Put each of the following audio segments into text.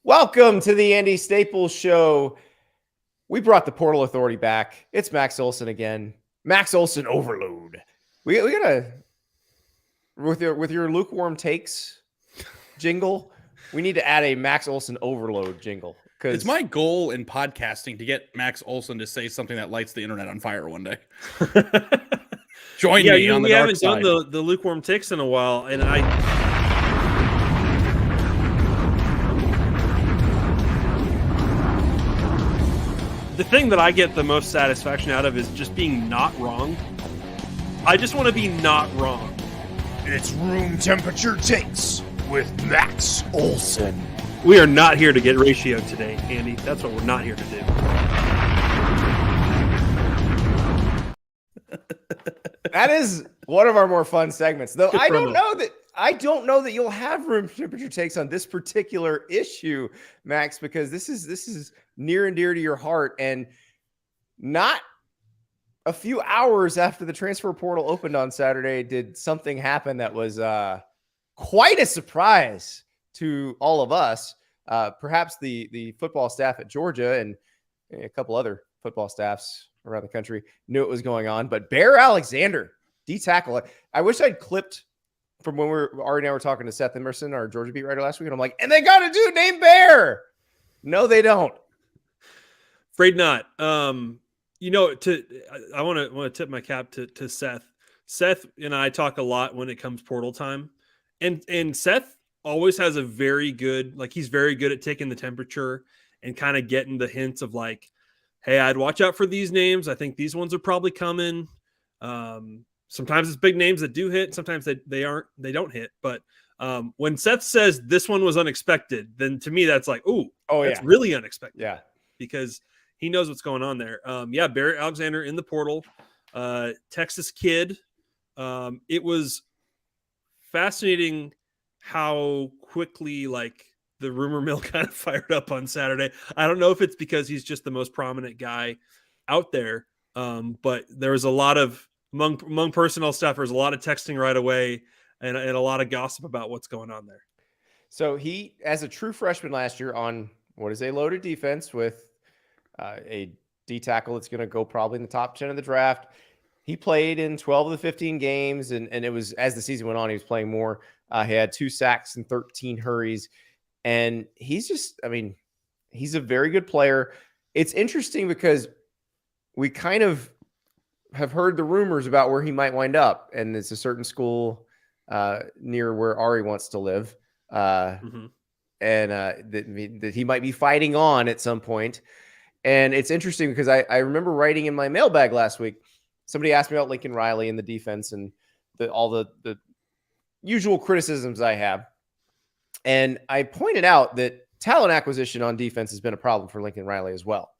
Welcome to the Andy Staples Show. We brought the Portal Authority back. It's Max Olson again. Max Olson overload. We gotta with your lukewarm takes jingle. We need to add a Max Olson overload jingle. It's my goal in podcasting to get Max Olson to say something that lights the internet on fire one day. Join me on the dark side. We haven't done the lukewarm takes in a while, and the thing that I get the most satisfaction out of is just being not wrong. I just want to be not wrong. It's room temperature takes with Max Olson. We are not here to get ratio today, Andy. That's what we're not here to do. That is one of our more fun segments, though. I don't know that you'll have room temperature takes on this particular issue, Max, because this is near and dear to your heart. And not a few hours after the transfer portal opened on Saturday did something happen that was quite a surprise to all of us. Perhaps the football staff at Georgia and a couple other football staffs around the country knew it was going on. But Bear Alexander, D-tackle. I wish I'd clipped from when Ari and I were talking to Seth Emerson, our Georgia beat writer last week, and I'm like, and they got a dude named Bear. No, they don't. Afraid not. I want to tip my cap to Seth. Seth and I talk a lot when it comes portal time, and Seth always has a very good, he's very good at taking the temperature and kind of getting the hints of like, hey, I'd watch out for these names. I think these ones are probably coming. Sometimes it's big names that do hit. Sometimes they don't hit. But when Seth says this one was unexpected, then to me, that's like, that's really unexpected. Yeah. Because he knows what's going on there. Barrett Alexander in the portal, Texas kid. It was fascinating how quickly the rumor mill kind of fired up on Saturday. I don't know if it's because he's just the most prominent guy out there, but there was a lot of among personnel staff. There's a lot of texting right away and a lot of gossip about what's going on there. So he, as a true freshman last year on what is a loaded defense with a D tackle that's going to go probably in the top 10 of the draft. He played in 12 of the 15 games, and it was, as the season went on, he was playing more. He had 2 sacks and 13 hurries. And he's a very good player. It's interesting because we kind of have heard the rumors about where he might wind up. And it's a certain school near where Ari wants to live. And that he might be fighting on at some point. And it's interesting because I remember writing in my mailbag last week, somebody asked me about Lincoln Riley and the defense and all the usual criticisms I have. And I pointed out that talent acquisition on defense has been a problem for Lincoln Riley as well.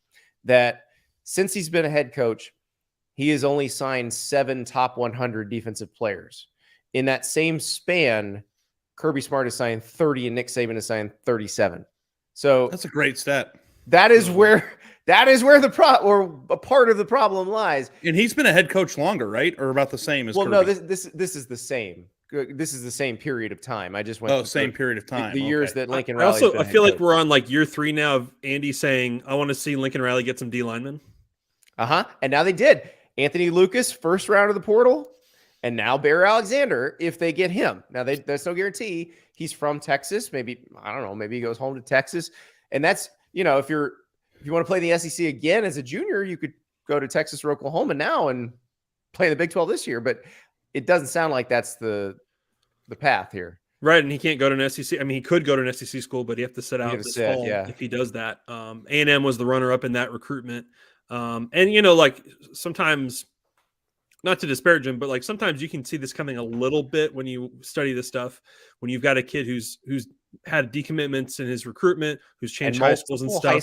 That since he's been a head coach, he has only signed 7 top 100 defensive players. In that same span, Kirby Smart has signed 30 and Nick Saban has signed 37. So that's a great stat. That is where or a part of the problem lies. And he's been a head coach longer, right? Or about the same as Kirby? No, this is the same. This is the same period of time. I just went same period of time. The years that Lincoln Riley. I feel like we're on year 3 now of Andy saying, I want to see Lincoln Riley get some D linemen. And now they did. Anthony Lucas, first round of the portal, and now Bear Alexander, if they get him. Now there's no guarantee. He's from Texas. Maybe, I don't know, maybe he goes home to Texas. And that's, if you want to play the SEC again as a junior, you could go to Texas or Oklahoma now and play the Big 12 this year. But it doesn't sound like that's the path here. Right, and he can't go to an SEC. I mean, he could go to an SEC school, but he have to sit out this fall if he does that. A&M was the runner-up in that recruitment. And, sometimes, not to disparage him, but sometimes you can see this coming a little bit when you study this stuff, when you've got a kid who's had decommitments in his recruitment, who's changed high schools and stuff.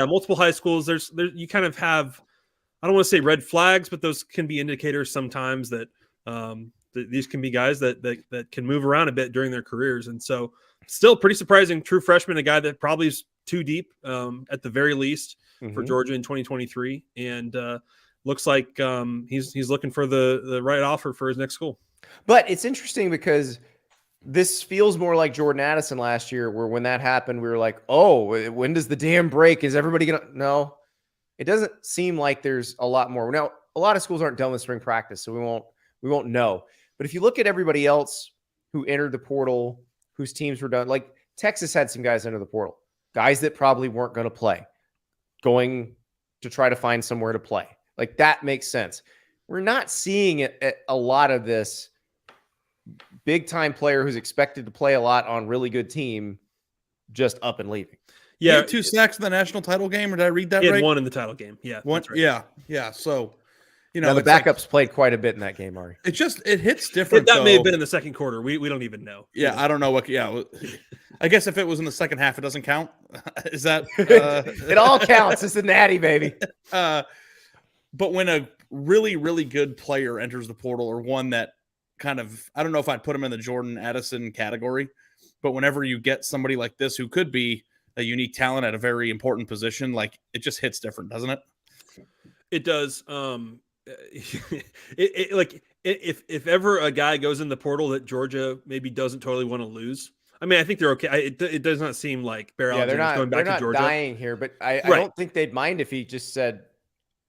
Multiple high schools. There's you kind of have, I don't want to say red flags, but those can be indicators sometimes that these can be guys that can move around a bit during their careers. And so still pretty surprising, true freshman, a guy that probably is too deep at the very least for Georgia in 2023. And looks like he's looking for the right offer for his next school. But it's interesting because this feels more like Jordan Addison last year, where when that happened, we were like, oh, when does the dam break? Is everybody going to? No, it doesn't seem like there's a lot more. Now, a lot of schools aren't done with spring practice, so we won't know. But if you look at everybody else who entered the portal, whose teams were done, like Texas had some guys enter the portal, guys that probably weren't going to play, going to try to find somewhere to play. Like that makes sense. We're not seeing it, a lot of this big time player who's expected to play a lot on really good team just up and leaving. Yeah. He had 2 sacks in the national title game, or did I read that right? He had 1 in the title game. Yeah. One. Right. Yeah. So, now the backups played quite a bit in that game, Ari. It hits different. That may have been in the second quarter. We don't even know. Yeah. I don't know what. Yeah. I guess if it was in the second half, it doesn't count. Is that? It all counts. It's a natty, baby. But when a really, really good player enters the portal, or one that kind of, I don't know if I'd put him in the Jordan Addison category, but whenever you get somebody like this who could be a unique talent at a very important position, like it just hits different, doesn't it? It does. If ever a guy goes in the portal that Georgia maybe doesn't totally want to lose, I mean, I think they're okay. It does not seem like Bear Alexander's going back to Georgia. They're not dying here, but I don't think they'd mind if he just said,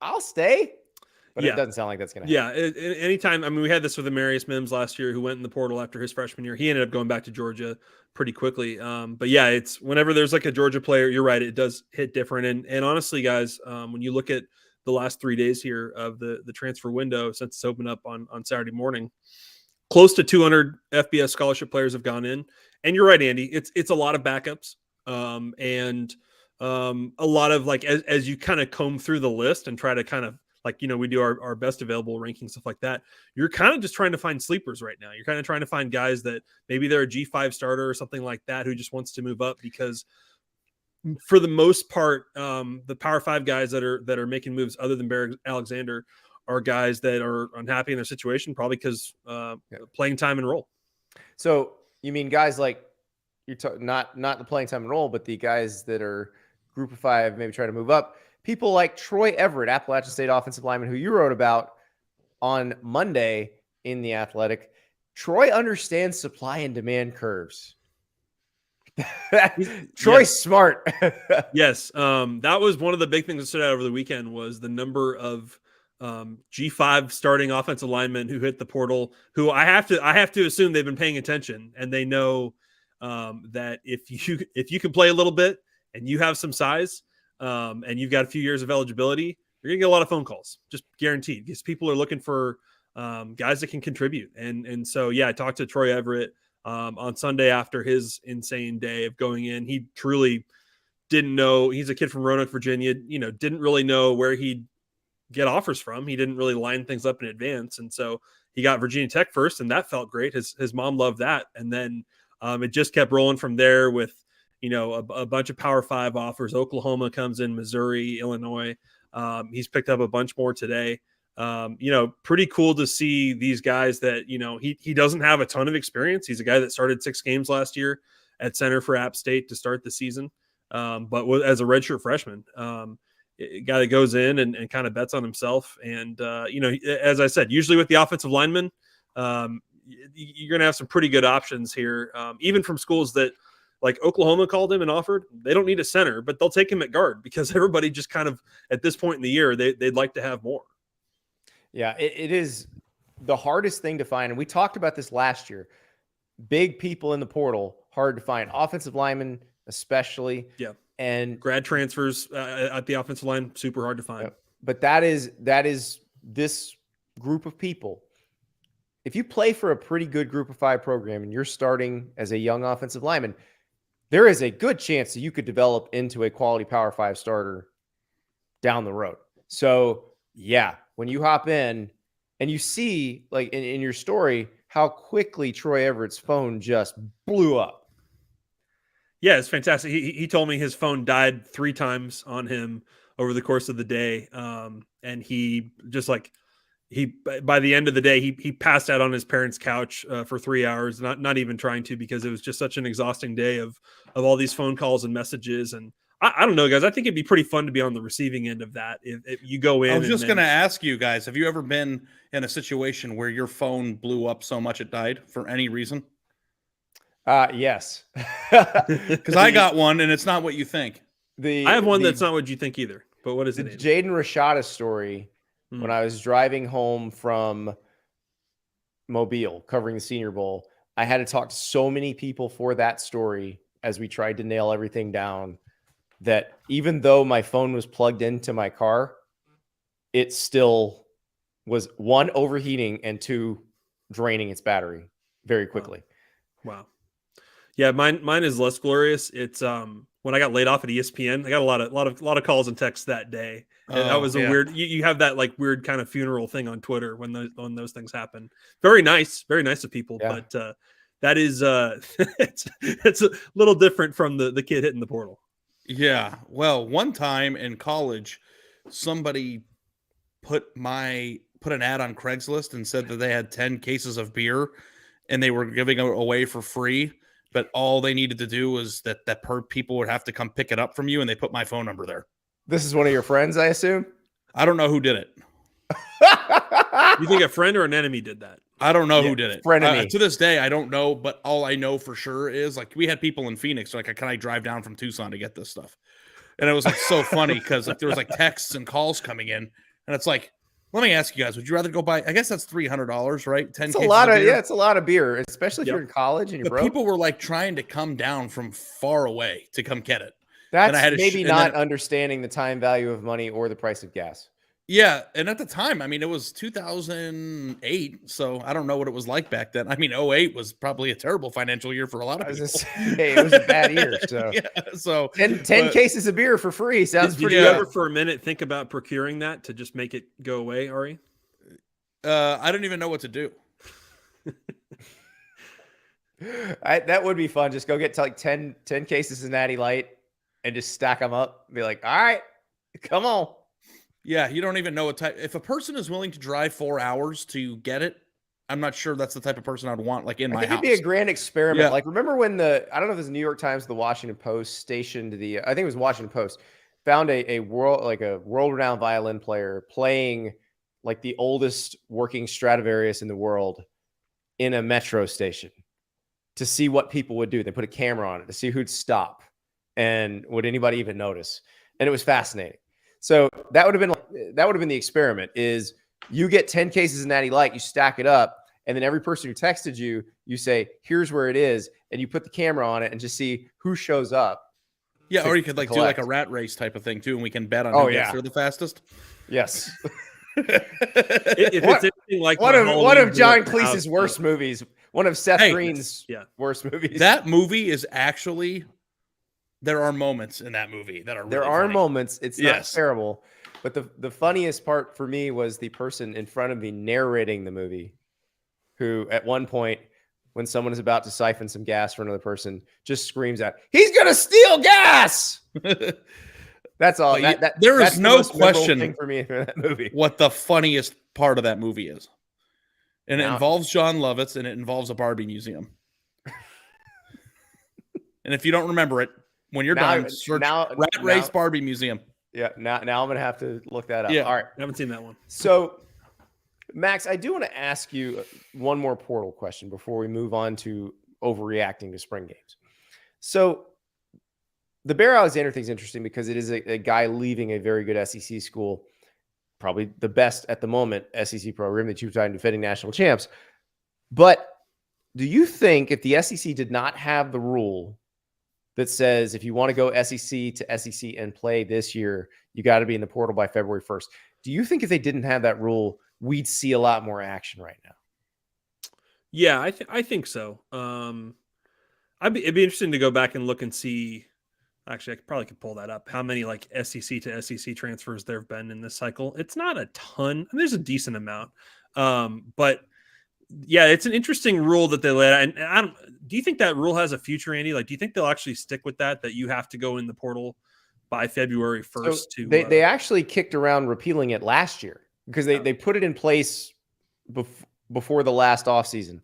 I'll stay. But it doesn't sound like that's going to happen. Yeah, anytime. I mean, we had this with Amarius Mims last year, who went in the portal after his freshman year. He ended up going back to Georgia pretty quickly. But yeah, it's whenever there's like a Georgia player, you're right, it does hit different. And honestly, guys, when you look at the last 3 days here of the transfer window since it's opened up on Saturday morning, close to 200 FBS scholarship players have gone in. And you're right, Andy. It's a lot of backups, and a lot of like as you kind of comb through the list and try to kind of, like, we do our best available ranking, stuff like that. You're kind of just trying to find sleepers right now. You're kind of trying to find guys that maybe they're a G5 starter or something like that, who just wants to move up, because for the most part, the Power 5 guys that are making moves other than Bear Alexander are guys that are unhappy in their situation, probably because playing time and role. So you mean guys like not the playing time and role, but the guys that are Group of 5, maybe trying to move up. People like Troy Everett, Appalachian State offensive lineman, who you wrote about on Monday in The Athletic. Troy understands supply and demand curves. Troy's smart. Yes. That was one of the big things that stood out over the weekend, was the number of G5 starting offensive linemen who hit the portal, who I have to assume they've been paying attention, and they know that if you can play a little bit and you have some size, and you've got a few years of eligibility, you're gonna get a lot of phone calls, just guaranteed, because people are looking for guys that can contribute. And so, yeah, I talked to Troy Everett on Sunday after his insane day of going in. He truly didn't know. He's a kid from Roanoke, Virginia, didn't really know where he'd get offers from. He didn't really line things up in advance. And so he got Virginia Tech first, and that felt great. His mom loved that. And then it just kept rolling from there with, a bunch of Power 5 offers. Oklahoma comes in, Missouri, Illinois. He's picked up a bunch more today. Pretty cool to see these guys that, he doesn't have a ton of experience. He's a guy that started 6 games last year at center for App State to start the season. But as a redshirt freshman, a guy that goes in and kind of bets on himself. And, as I said, usually with the offensive linemen, you're going to have some pretty good options here, even from schools that, like Oklahoma called him and offered. They don't need a center, but they'll take him at guard, because everybody just kind of, at this point in the year, they'd like to have more. Yeah, it is the hardest thing to find. And we talked about this last year. Big people in the portal, hard to find. Offensive linemen, especially. Yeah. And grad transfers at the offensive line, super hard to find. But that is this group of people. If you play for a pretty good Group of 5 program and you're starting as a young offensive lineman, there is a good chance that you could develop into a quality Power 5 starter down the road. So, yeah, when you hop in and you see, like in your story, how quickly Troy Everett's phone just blew up. Yeah, it's fantastic. He told me his phone died 3 times on him over the course of the day. And he just by the end of the day, he passed out on his parents' couch for 3 hours, not even trying to, because it was just such an exhausting day of all these phone calls and messages. And I don't know, guys, I think it'd be pretty fun to be on the receiving end of that. If you go in, I was just going to ask you guys, have you ever been in a situation where your phone blew up so much it died for any reason? Yes. Because I got one, and it's not what you think. I have one that's not what you think either. But what is it? Jaden Rashada story. When I was driving home from Mobile covering the Senior Bowl, I had to talk to so many people for that story as we tried to nail everything down that even though my phone was plugged into my car, it still was, one, overheating, and two, draining its battery very quickly. Wow. Yeah, mine is less glorious. It's when I got laid off at ESPN, I got a lot of calls and texts that day. And that was a weird. You have that like weird kind of funeral thing on Twitter when those things happen. Very nice of people, but that is it's a little different from the kid hitting the portal. Yeah. Well, one time in college, somebody put an ad on Craigslist and said that they had 10 cases of beer and they were giving it away for free. But all they needed to do was that people would have to come pick it up from you, and they put my phone number there. This is one of your friends, I assume? I don't know who did it. You think a friend or an enemy did that? I don't know who did it. Frenemy. To this day, I don't know, but all I know for sure is like we had people in Phoenix, like, can I drive down from Tucson to get this stuff? And it was like so funny because like there was like texts and calls coming in, and it's like, let me ask you guys, would you rather go buy? I guess that's $300, right? 10. It's a lot of it's a lot of beer, especially if you're in college and you're broke. People were like trying to come down from far away to come get it. That's maybe not understanding the time value of money or the price of gas. Yeah, and at the time, I mean, it was 2008, so I don't know what it was like back then. I mean, 2008 was probably a terrible financial year for a lot of people. It was a bad year. So, yeah, so 10 cases of beer for free sounds pretty good. Did you ever for a minute think about procuring that to just make it go away, Ari? I don't even know what to do. That would be fun. Just go get to like 10 cases of Natty Light and just stack them up. Be like, all right, come on. Yeah, you don't even know what type. If a person is willing to drive 4 hours to get it, I'm not sure that's the type of person I'd want like in my house. It'd be a grand experiment. Yeah. Like, remember when I don't know if it was the New York Times, the Washington Post stationed I think it was Washington Post, found a world-renowned violin player playing like the oldest working Stradivarius in the world in a metro station to see what people would do. They put a camera on it to see who'd stop and would anybody even notice. And it was fascinating. So that would have been the experiment is you get 10 cases of Natty Light, you stack it up, and then every person who texted you, you say, here's where it is, and you put the camera on it and just see who shows up. Yeah, or you could like do like a rat race type of thing too, and we can bet on who gets there the fastest. Yes. If it's anything like one of John Cleese's worst movies, one of Seth Green's worst movies. That movie is actually, there are moments in that movie that are really funny. Moments. It's not terrible. But the funniest part for me was the person in front of me narrating the movie, who at one point, when someone is about to siphon some gas for another person, just screams out, "He's going to steal gas!" That's all. There is no question thing for me in that movie. What the funniest part of that movie is. And it involves John Lovitz, and it involves a Barbie museum. And if you don't remember it, when you're done, search Rat Race Barbie Museum. Yeah, now I'm going to have to look that up. Yeah. All right. I haven't seen that one. So, Max, I do want to ask you one more portal question before we move on to overreacting to spring games. So, the Bear Alexander thing is interesting because it is a guy leaving a very good SEC school, probably the best at the moment SEC program, the two-time defending national champs. But do you think if the SEC did not have the rule that says if you want to go SEC to SEC and play this year, you got to be in the portal by February 1st. Do you think if they didn't have that rule, we'd see a lot more action right now? Yeah, I think so. It'd be interesting to go back and look and see. Actually, I probably could pull that up. How many like SEC to SEC transfers there have been in this cycle? It's not a ton. I mean, there's a decent amount. But yeah, it's an interesting rule that they let out. And do you think that rule has a future, Andy? Like, do you think they'll actually stick with that you have to go in the portal by February 1st? So they actually kicked around repealing it last year because they put it in place before the last offseason.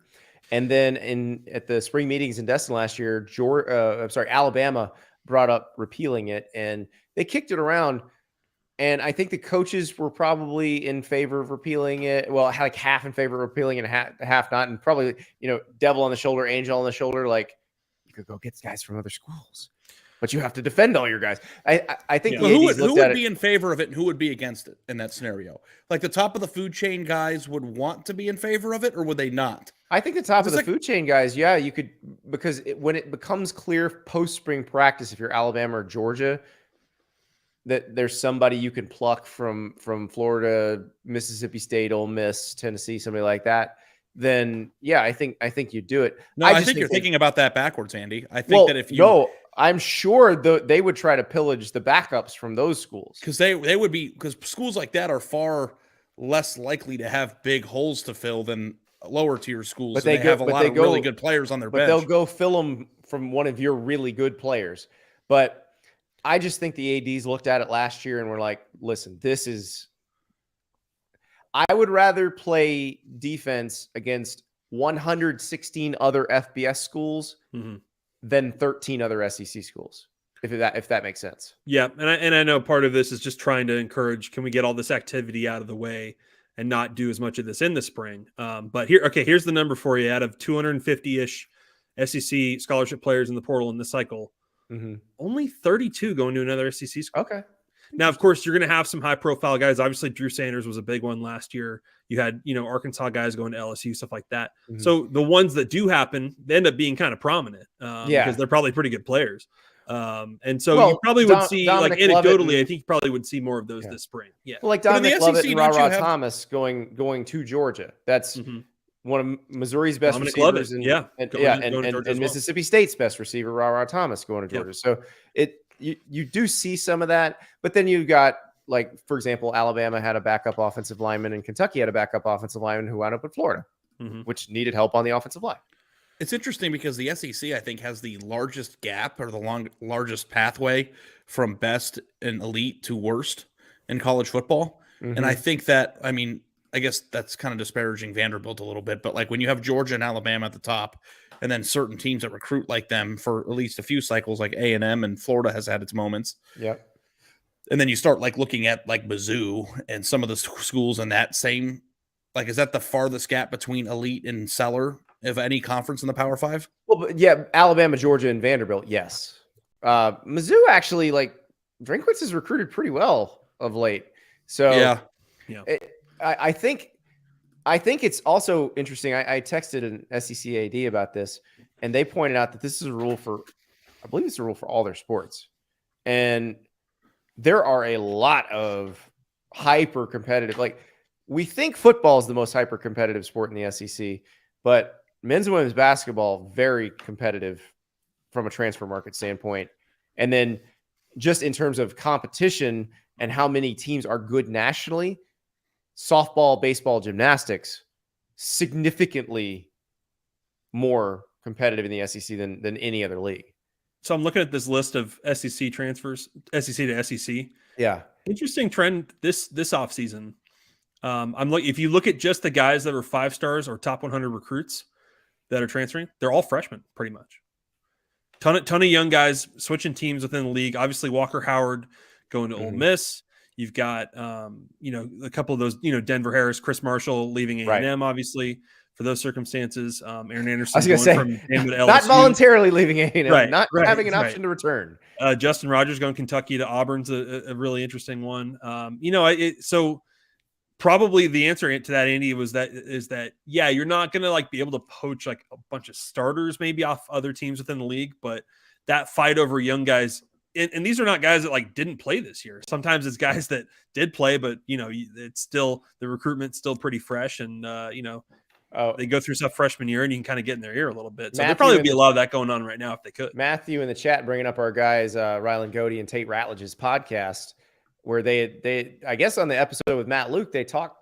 And then at the spring meetings in Destin last year, Alabama brought up repealing it, and they kicked it around. And I think the coaches were probably in favor of repealing it. Well, like half in favor of repealing it and half not. And probably, devil on the shoulder, angel on the shoulder. Like, you could go get guys from other schools, but you have to defend all your guys. I think who would be in favor of it and who would be against it in that scenario? Like the top of the food chain guys would want to be in favor of it, or would they not? I think the top of the food chain guys, yeah, you could, because when it becomes clear post spring practice, if you're Alabama or Georgia, that there's somebody you can pluck from Florida, Mississippi State, Ole Miss, Tennessee, somebody like that, then yeah, I think you do it. No, I think you're thinking about that backwards, Andy. I think that if you I'm sure they would try to pillage the backups from those schools, because they would be, because schools like that are far less likely to have big holes to fill than lower tier schools. But they have a lot of really good players on their bench. They'll go fill them from one of your really good players. But I just think the ADs looked at it last year and were like, listen, I would rather play defense against 116 other FBS schools than 13 other SEC schools, if that makes sense. Yeah, and I know part of this is just trying to encourage, can we get all this activity out of the way and not do as much of this in the spring? But here's the number for you. Out of 250-ish SEC scholarship players in the portal in this cycle, only 32 going to another SEC school. Okay. Now, of course, you're going to have some high-profile guys. Obviously, Drew Sanders was a big one last year. You had, Arkansas guys going to LSU, stuff like that. So the ones that do happen, they end up being kind of prominent because they're probably pretty good players. And so you probably would see, Dominic anecdotally, I think you probably would see more of those this spring. Yeah. Well, like Dominic Lovett and Ra Thomas going to Georgia. That's one of Missouri's best Dominic receivers. Lovett, and Mississippi State's best receiver, Ra Thomas, going to Georgia. So you do see some of that, but then you've got, like, for example, Alabama had a backup offensive lineman and Kentucky had a backup offensive lineman who wound up in Florida, which needed help on the offensive line. It's interesting because the SEC, I think, has the largest gap or the largest pathway from best and elite to worst in college football. And I think that, I guess that's kind of disparaging Vanderbilt a little bit, but like when you have Georgia and Alabama at the top, and then certain teams that recruit like them for at least a few cycles, like A&M, and Florida has had its moments. Yep. And then you start like looking at like Mizzou and some of the schools in that same, like, is that the farthest gap between elite and seller of any conference in the Power Five? Well, but yeah, Alabama, Georgia, and Vanderbilt, yes. Mizzou actually, like, Drinkwitz has recruited pretty well of late. So yeah. I think it's also interesting. I texted an SEC AD about this, and they pointed out that this is a rule for, I believe it's a rule for all their sports. And there are a lot of hyper competitive, like, we think football is the most hyper competitive sport in the SEC, but men's and women's basketball, very competitive from a transfer market standpoint. And then just in terms of competition and how many teams are good nationally, softball, baseball, gymnastics, significantly more competitive in the SEC than any other league. So I'm looking at this list of SEC transfers, SEC to SEC. Yeah. Interesting trend this offseason. If you look at just the guys that are 5 stars or top 100 recruits that are transferring, they're all freshmen pretty much. Ton of young guys switching teams within the league. Obviously Walker Howard going to Ole Miss. You've got, a couple of those, Denver Harris, Chris Marshall leaving A&M, obviously, for those circumstances. Aaron Anderson from LSU. Not voluntarily leaving A&M, not having an option to return. Justin Rogers going Kentucky to Auburn's a really interesting one. So probably the answer to that, Andy, is that you're not going to be able to poach like a bunch of starters maybe off other teams within the league, but that fight over young guys. And these are not guys that didn't play this year. Sometimes it's guys that did play, but it's still, the recruitment's still pretty fresh, and they go through stuff freshman year, and you can kind of get in their ear a little bit. So there probably would be a lot of that going on right now if they could. Matthew in the chat bringing up our guys Rylan Godey and Tate Ratledge's podcast, where they I guess on the episode with Matt Luke they talk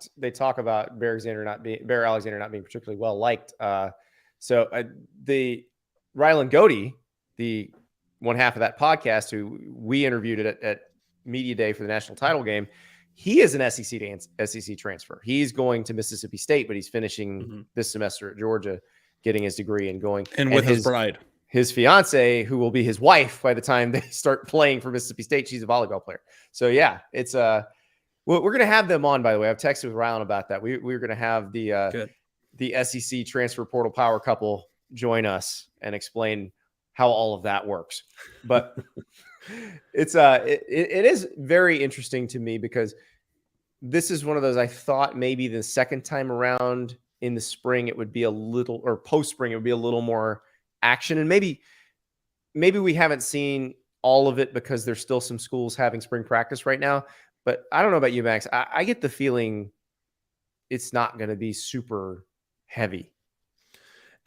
about Bear Alexander not being particularly well liked. So the Rylan Godey, the one half of that podcast, who we interviewed at Media Day for the national title game, he is an SEC to SEC transfer. He's going to Mississippi State, but he's finishing this semester at Georgia, getting his degree and going. And with his bride. His fiance, who will be his wife by the time they start playing for Mississippi State, she's a volleyball player. So yeah, it's we're going to have them on, by the way. I've texted with Rylan about that. We're going to have the SEC transfer portal power couple join us and explain how all of that works. But it is very interesting to me because this is one of those, I thought maybe the second time around in the spring, it would be a little, or post spring, it would be a little more action. And maybe we haven't seen all of it because there's still some schools having spring practice right now. But I don't know about you, Max. I get the feeling it's not going to be super heavy.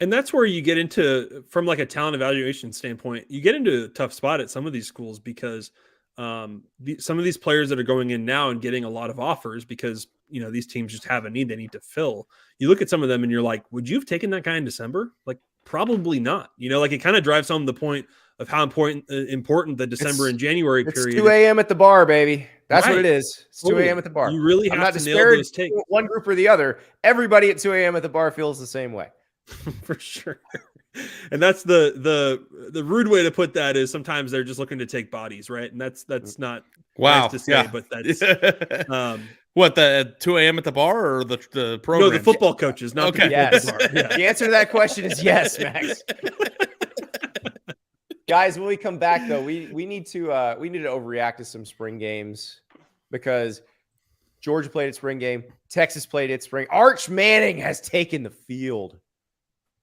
And that's where you get into, from like a talent evaluation standpoint, you get into a tough spot at some of these schools because some of these players that are going in now and getting a lot of offers because, these teams just have a need they need to fill. You look at some of them and you're like, would you have taken that guy in December? Like, probably not. It kind of drives home the point of how important the December and January period. It's 2 a.m. at the bar, baby. That's right. what it is. It's 2 a.m. at the bar. You really have to nail those takes. One group or the other. Everybody at 2 a.m. at the bar feels the same way. For sure. And that's the rude way to put that is sometimes they're just looking to take bodies, right? And that's not nice to say, but that's what, the 2 a.m. at the bar or the program? No, the football coaches, not okay. Yes. The bar. Yeah. The answer to that question is yes, Max. Guys, when we come back though, we need to overreact to some spring games because Georgia played its spring game, Texas played its spring. Arch Manning has taken the field.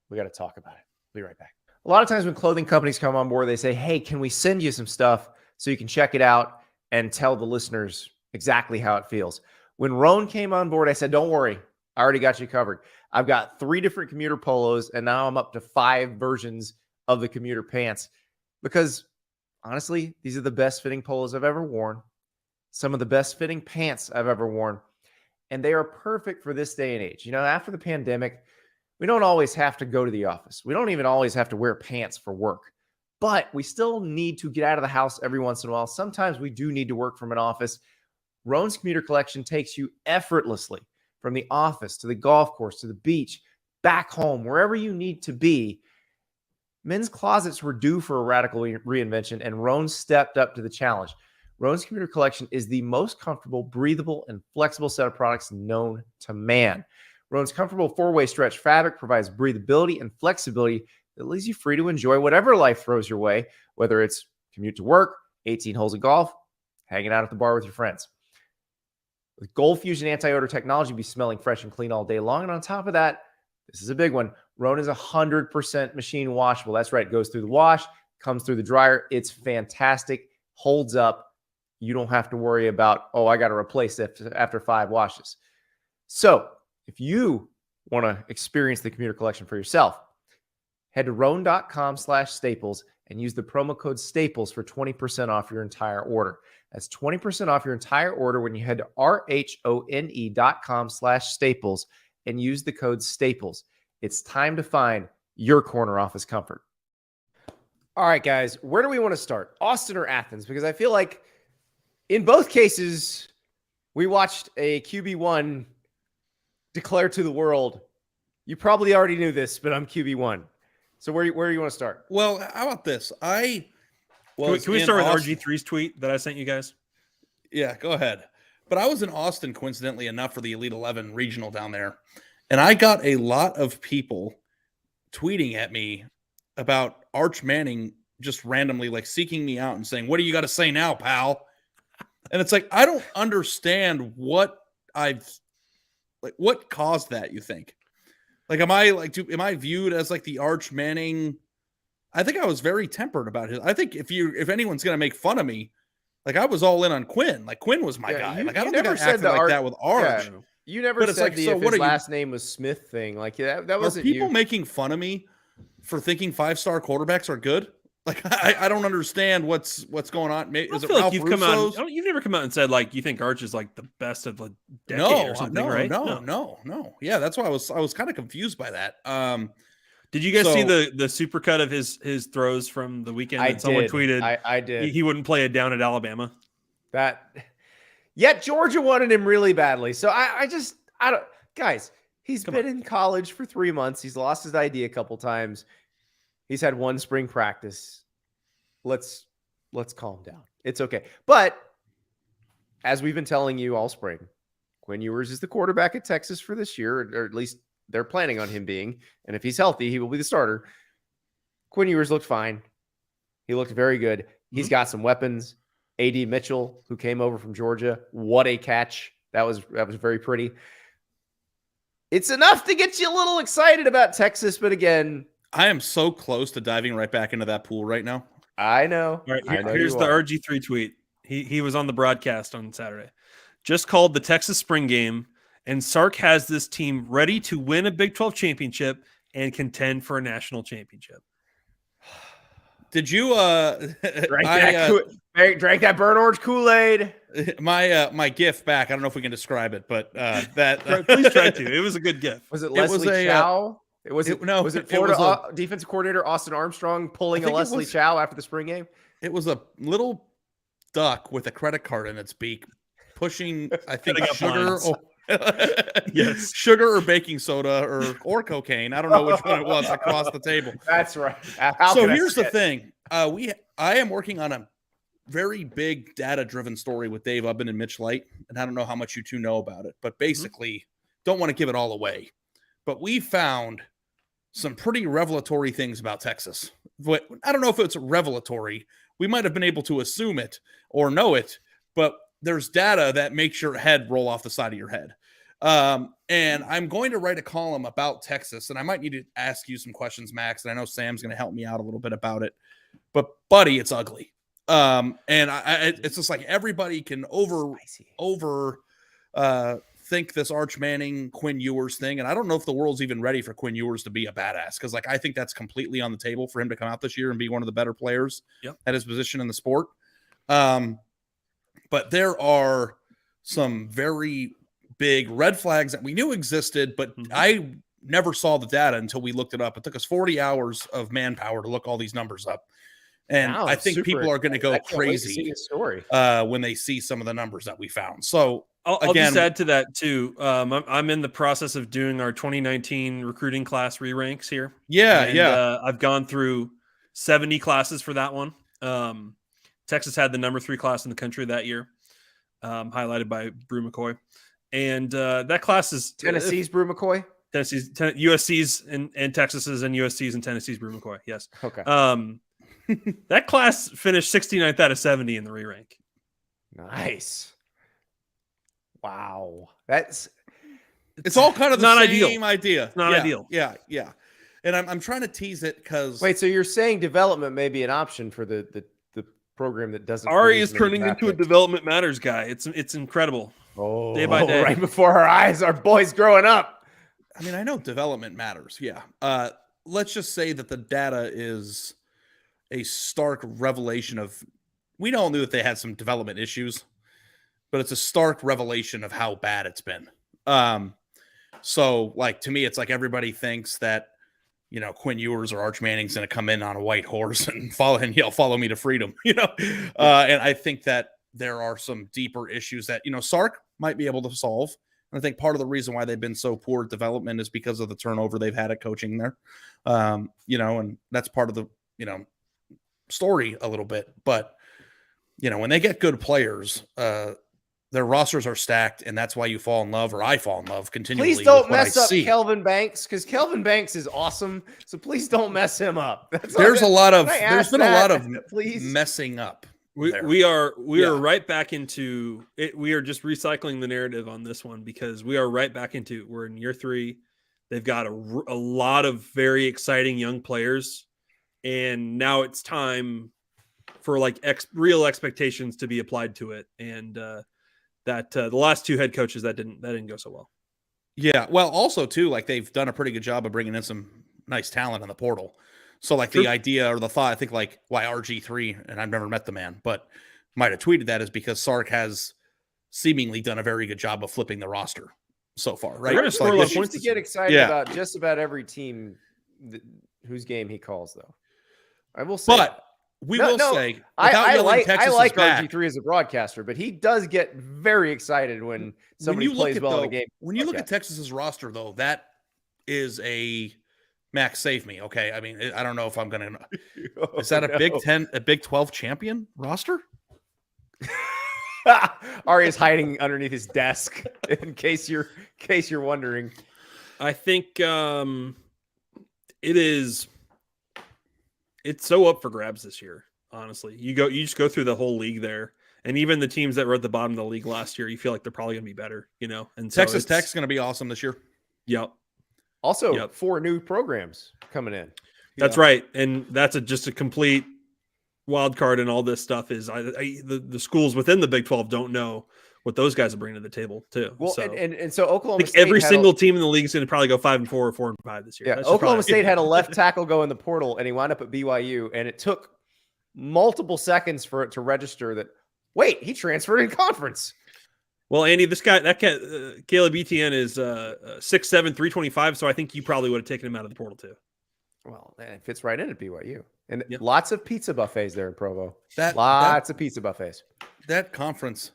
We got to talk about it. We'll be right back. A lot of times when clothing companies come on board, they say, hey, can we send you some stuff so you can check it out and tell the listeners exactly how it feels? When Rhone came on board, I said, don't worry. I already got you covered. I've got 3 different commuter polos, and now I'm up to 5 versions of the commuter pants because, honestly, these are the best fitting polos I've ever worn, some of the best fitting pants I've ever worn, and they are perfect for this day and age. After the pandemic, we don't always have to go to the office. We don't even always have to wear pants for work, but we still need to get out of the house every once in a while. Sometimes we do need to work from an office. Rhone's commuter collection takes you effortlessly from the office to the golf course, to the beach, back home, wherever you need to be. Men's closets were due for a radical reinvention, and Rhone stepped up to the challenge. Rhone's commuter collection is the most comfortable, breathable, and flexible set of products known to man. Rhone's comfortable 4-way stretch fabric provides breathability and flexibility that leaves you free to enjoy whatever life throws your way, whether it's commute to work, 18 holes of golf, hanging out at the bar with your friends. With Gold Fusion anti-odor technology, you'll be smelling fresh and clean all day long. And on top of that, this is a big one, Rhone is 100% machine washable. That's right. It goes through the wash, comes through the dryer. It's fantastic, holds up. You don't have to worry about, I got to replace it after 5 washes. So if you want to experience the commuter collection for yourself, head to Rhone.com/staples and use the promo code STAPLES for 20% off your entire order. That's 20% off your entire order when you head to RHONE.com/staples and use the code STAPLES. It's time to find your corner office comfort. All right, guys, where do we want to start? Austin or Athens? Because I feel like in both cases, we watched a QB1 declare to the world, you probably already knew this, but I'm QB1. So where do you want to start? Well, how about this? Can we start with RG3's tweet that I sent you guys? Yeah, go ahead. But I was in Austin, coincidentally enough, for the Elite 11 regional down there. And I got a lot of people tweeting at me about Arch Manning just randomly like seeking me out and saying, what do you got to say now, pal? And it's like, I don't understand what caused that, you think? Like, am I viewed as like the Arch Manning? I think I was very tempered about his. I think if anyone's going to make fun of me, like I was all in on Quinn. Like Quinn was my guy. Like I don't think I acted like that with Arch. Yeah, you never said if his last name was Smith thing. Like that wasn't you. Are people making fun of me for thinking 5-star quarterbacks are good? Like I don't understand what's going on. Maybe, is it Ralph Russo's? You've never come out and said like you think Arch is like the best of the decade or something, right? No. Yeah, that's why I was kind of confused by that. Did you guys see the supercut of his throws from the weekend? Someone tweeted I did. He wouldn't play it down at Alabama. Yet Georgia wanted him really badly. So I don't, guys. He's been in college for 3 months. He's lost his ID a couple times. He's had 1 spring practice. Let's calm down. It's okay. But as we've been telling you all spring, Quinn Ewers is the quarterback at Texas for this year, or at least they're planning on him being. And if he's healthy, he will be the starter. Quinn Ewers looked fine. He looked very good. He's got some weapons. A.D. Mitchell, who came over from Georgia, what a catch. That was very pretty. It's enough to get you a little excited about Texas, but again, I am so close to diving right back into that pool right now. I know. All right, I know here's the RG3 tweet. He was on the broadcast on Saturday. Just called the Texas spring game, and Sark has this team ready to win a Big 12 championship and contend for a national championship. Did you drank that burnt orange Kool-Aid? My gift back? I don't know if we can describe it, but that please try to. It was a good gift. Was it Leslie Chow? Was it Florida defensive coordinator Austin Armstrong pulling a Leslie Chow after the spring game? It was a little duck with a credit card in its beak, pushing I think sugar. Yes, sugar or baking soda or cocaine. I don't know which one it was across the table. That's right. So here's the thing. I am working on a very big data-driven story with Dave Ubben and Mitch Light, and I don't know how much you two know about it, but basically don't want to give it all away. But we found some pretty revelatory things about Texas. But I don't know if it's revelatory. We might have been able to assume it or know it, but there's data that makes your head roll off the side of your head. And I'm going to write a column about Texas, and I might need to ask you some questions, Max, and I know Sam's going to help me out a little bit about it. But, buddy, it's ugly. It's just like everybody can think this Arch Manning, Quinn Ewers thing, and I don't know if the world's even ready for Quinn Ewers to be a badass, because I think that's completely on the table for him to come out this year and be one of the better players at his position in the sport. But there are some very big red flags that we knew existed, but I never saw the data until we looked it up. It took us 40 hours of manpower to look all these numbers up. And I think people are going to go crazy when they see some of the numbers that we found. So I'll just add to that too. I'm in the process of doing our 2019 recruiting class re-ranks here. I've gone through 70 classes for that one. Texas had the number 3 class in the country that year, highlighted by Brew McCoy. And that class is Tennessee's Brew McCoy. USC's and Texas's and USC's and Tennessee's Brew McCoy. Yes. Okay. That class finished 69th out of 70 in the re-rank. Nice. Wow. It's all kind of the same idea. It's not ideal. Yeah. And I'm trying to tease it because wait, so you're saying development may be an option for the program that doesn't. Ari is turning into a development matters guy. It's incredible. Oh, day by day, right before our eyes, our boys growing up. I mean, I know development matters. Yeah. Let's just say that the data is a stark revelation of. We all knew that they had some development issues, but it's a stark revelation of how bad it's been. So, to me, it's like everybody thinks that, Quinn Ewers or Arch Manning's going to come in on a white horse and yell, "Follow me to freedom," And I think that there are some deeper issues that, Sark might be able to solve. And I think part of the reason why they've been so poor at development is because of the turnover they've had at coaching there. And that's part of the, story a little bit. But, when they get good players, their rosters are stacked, and that's why you fall in love, or I fall in love continually. Please don't mess up Kelvin Banks, because Kelvin Banks is awesome. So please don't mess him up. There's been a lot of messing up. We are right back into it. We are just recycling the narrative on this one, because we are right back into we're in year 3. They've got a lot of very exciting young players, and now it's time for real expectations to be applied to it. And the last 2 head coaches that didn't go so well. Yeah, well, also too, they've done a pretty good job of bringing in some nice talent in the portal. So the idea or the thought, I think why RG3, and I've never met the man, but might have tweeted that, is because Sark has seemingly done a very good job of flipping the roster so far, right? We're going to get excited about just about every team whose game he calls, though. I will say, but we will say, I like RG3 as a broadcaster, but he does get very excited when somebody plays well in the game. When you look at Texas's roster, though, that is a Max, save me. Okay. I mean, I don't know if I'm going to, is that a Big 10, a Big 12 champion roster? Ari is hiding underneath his desk in case you're wondering. I think it's so up for grabs this year. Honestly, you just go through the whole league there, and even the teams that were at the bottom of the league last year, you feel like they're probably going to be better, And so Texas Tech's going to be awesome this year. Yep. Also, 4 new programs coming in. That's right, and that's just a complete wild card. And all this stuff is the schools within the Big 12 don't know what those guys are bringing to the table too. Well, so, and so Oklahoma State every single team in the league is going to probably go 5-4 or 4-5 this year. Yeah, Oklahoma State had a left tackle go in the portal, and he wound up at BYU, and it took multiple seconds for it to register that, wait, he transferred in conference. Well, Andy, Caleb Etienne is 6'7", 325, so I think you probably would have taken him out of the portal too. Well, it fits right in at BYU. And lots of pizza buffets there in Provo. Of pizza buffets. That conference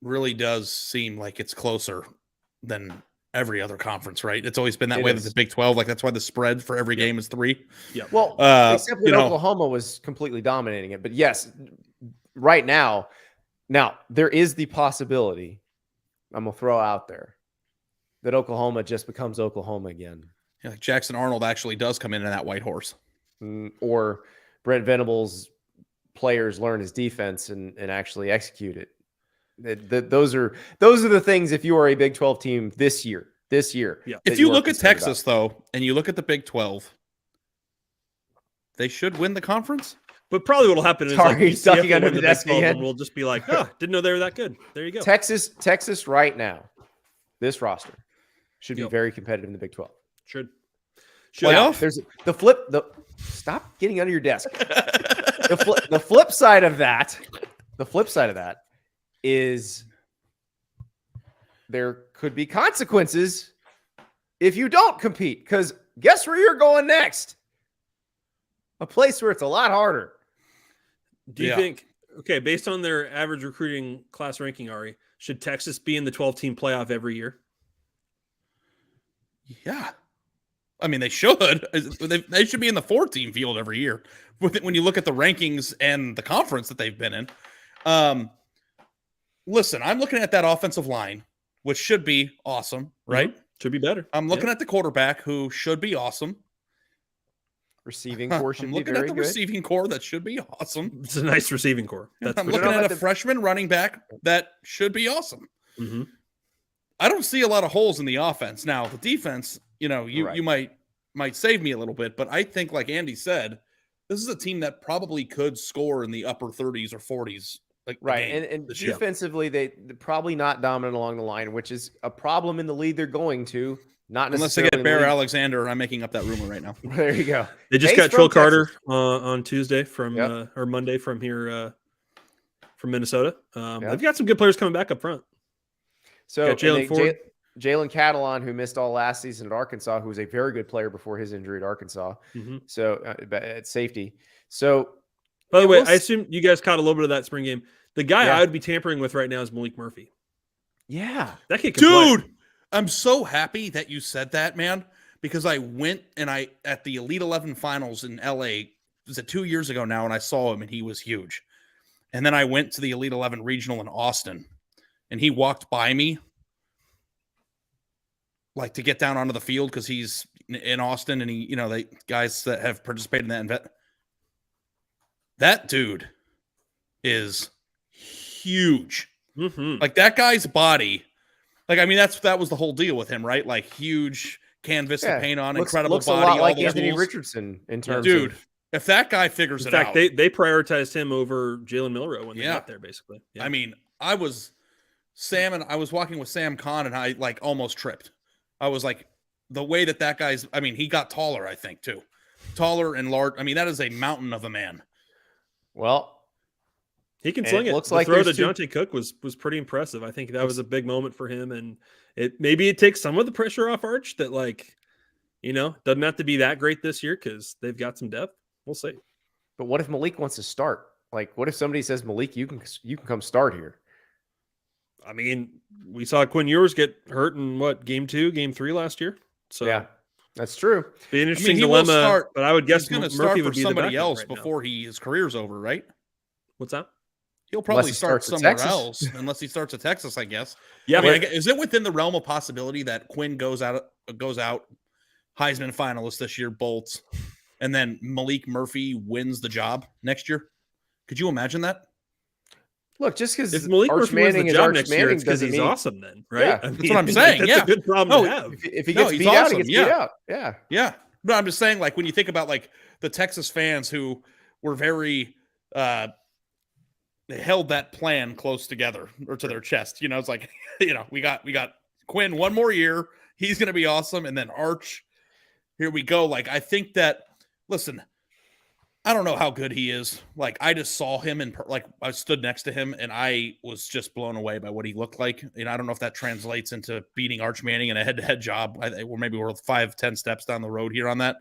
really does seem like it's closer than every other conference, right? It's always been that way with the Big 12. Like, that's why the spread for every game is 3. Yeah. Well, except when Oklahoma was completely dominating it. But yes, right now there is the possibility, I'm going to throw out there, that Oklahoma just becomes Oklahoma again. Yeah, like Jackson Arnold actually does come in that white horse. Or Brent Venables' players learn his defense and actually execute it. Those are the things, if you are a Big 12 team this year. Yeah. If you look at Texas, though, and you look at the Big 12, they should win the conference. But probably what will happen is he's ducking under the desk again. And we'll just be like, didn't know they were that good. There you go. Texas right now, this roster should be very competitive in the Big 12. Should. Now, there's the flip. Stop getting under your desk. The flip side of that is there could be consequences if you don't compete. Because guess where you're going next? A place where it's a lot harder. Do you think, based on their average recruiting class ranking, Ari, should Texas be in the 12-team playoff every year? Yeah. I mean, they should. They should be in the 4-team field every year when you look at the rankings and the conference that they've been in. Listen, I'm looking at that offensive line, which should be awesome, right? Mm-hmm. Should be better. I'm looking at the quarterback, who should be awesome. Receiving core should be very good. I'm looking at the receiving core that should be awesome. It's a nice receiving core. I'm looking at a freshman running back that should be awesome. Mm-hmm. I don't see a lot of holes in the offense. Now, the defense, you might save me a little bit, but I think, like Andy said, this is a team that probably could score in the upper 30s or 40s. And defensively, they're probably not dominant along the line, which is a problem in the lead they're going to. Not unless they get Bear Alexander. I'm making up that rumor right now. There you go. They just got Trill Carter on Tuesday or Monday from here from Minnesota. They've got some good players coming back up front. So Jalen Catalon, who missed all last season at Arkansas, who was a very good player before his injury at Arkansas. Mm-hmm. So at safety. So, by the way, I assume you guys caught a little bit of that spring game. The guy I would be tampering with right now is Malik Murphy. Yeah, that kid can play. I'm so happy that you said that, man, because I went at the Elite 11 finals in LA, was it 2 years ago now, and I saw him and he was huge. And then I went to the Elite 11 regional in Austin and he walked by me like to get down onto the field because he's in Austin and they guys that have participated in that that dude is huge. Mm-hmm. Like that guy's body. Like, I mean, that was the whole deal with him, right? Like huge canvas to paint on, incredible looks body. A lot like Anthony Richardson in terms of if that guy figures it out. In fact, they prioritized him over Jalen Milroe when they got there, basically. Yeah. I mean, I was walking with Sam Kahn and I like almost tripped. I was like, the way that guy's, I mean, he got taller, I think, too. Taller and large. I mean, that is a mountain of a man. Well, he can sling it. Looks the like throw to Jonte Cook was pretty impressive. I think that was a big moment for him, and maybe it takes some of the pressure off Arch that doesn't have to be that great this year because they've got some depth. We'll see. But what if Malik wants to start? Like, what if somebody says, Malik, you can come start here? I mean, we saw Quinn Ewers get hurt in game 2, game 3 last year. So yeah, that's true. Be an interesting dilemma. But I would guess he's going to start for somebody else before his career's over, right? What's that? He'll probably start somewhere else unless he starts at Texas, I guess. Yeah, is it within the realm of possibility that Quinn goes out Heisman finalist this year, bolts, and then Malik Murphy wins the job next year? Could you imagine that? Look, just because if Malik Arch Murphy wins Manning the is job Arch next year, Manning it's because doesn't he's mean awesome then, right? Yeah. I mean, That's what I'm saying. That's a good problem to have. If he gets he's beat out, awesome. he gets beat out. Yeah. Yeah. But I'm just saying, like, when you think about like the Texas fans who were very they held that plan close together or to their chest, you know, it's like, you know, we got Quinn one more year, he's gonna be awesome, and then Arch, here we go. Like, I think that, listen, I don't know how good he is. Like, I just saw him like I stood next to him and I was just blown away by what he looked like. And I don't know if that translates into beating Arch Manning in a head-to-head job. Or maybe we're 5-10 steps down the road here on that.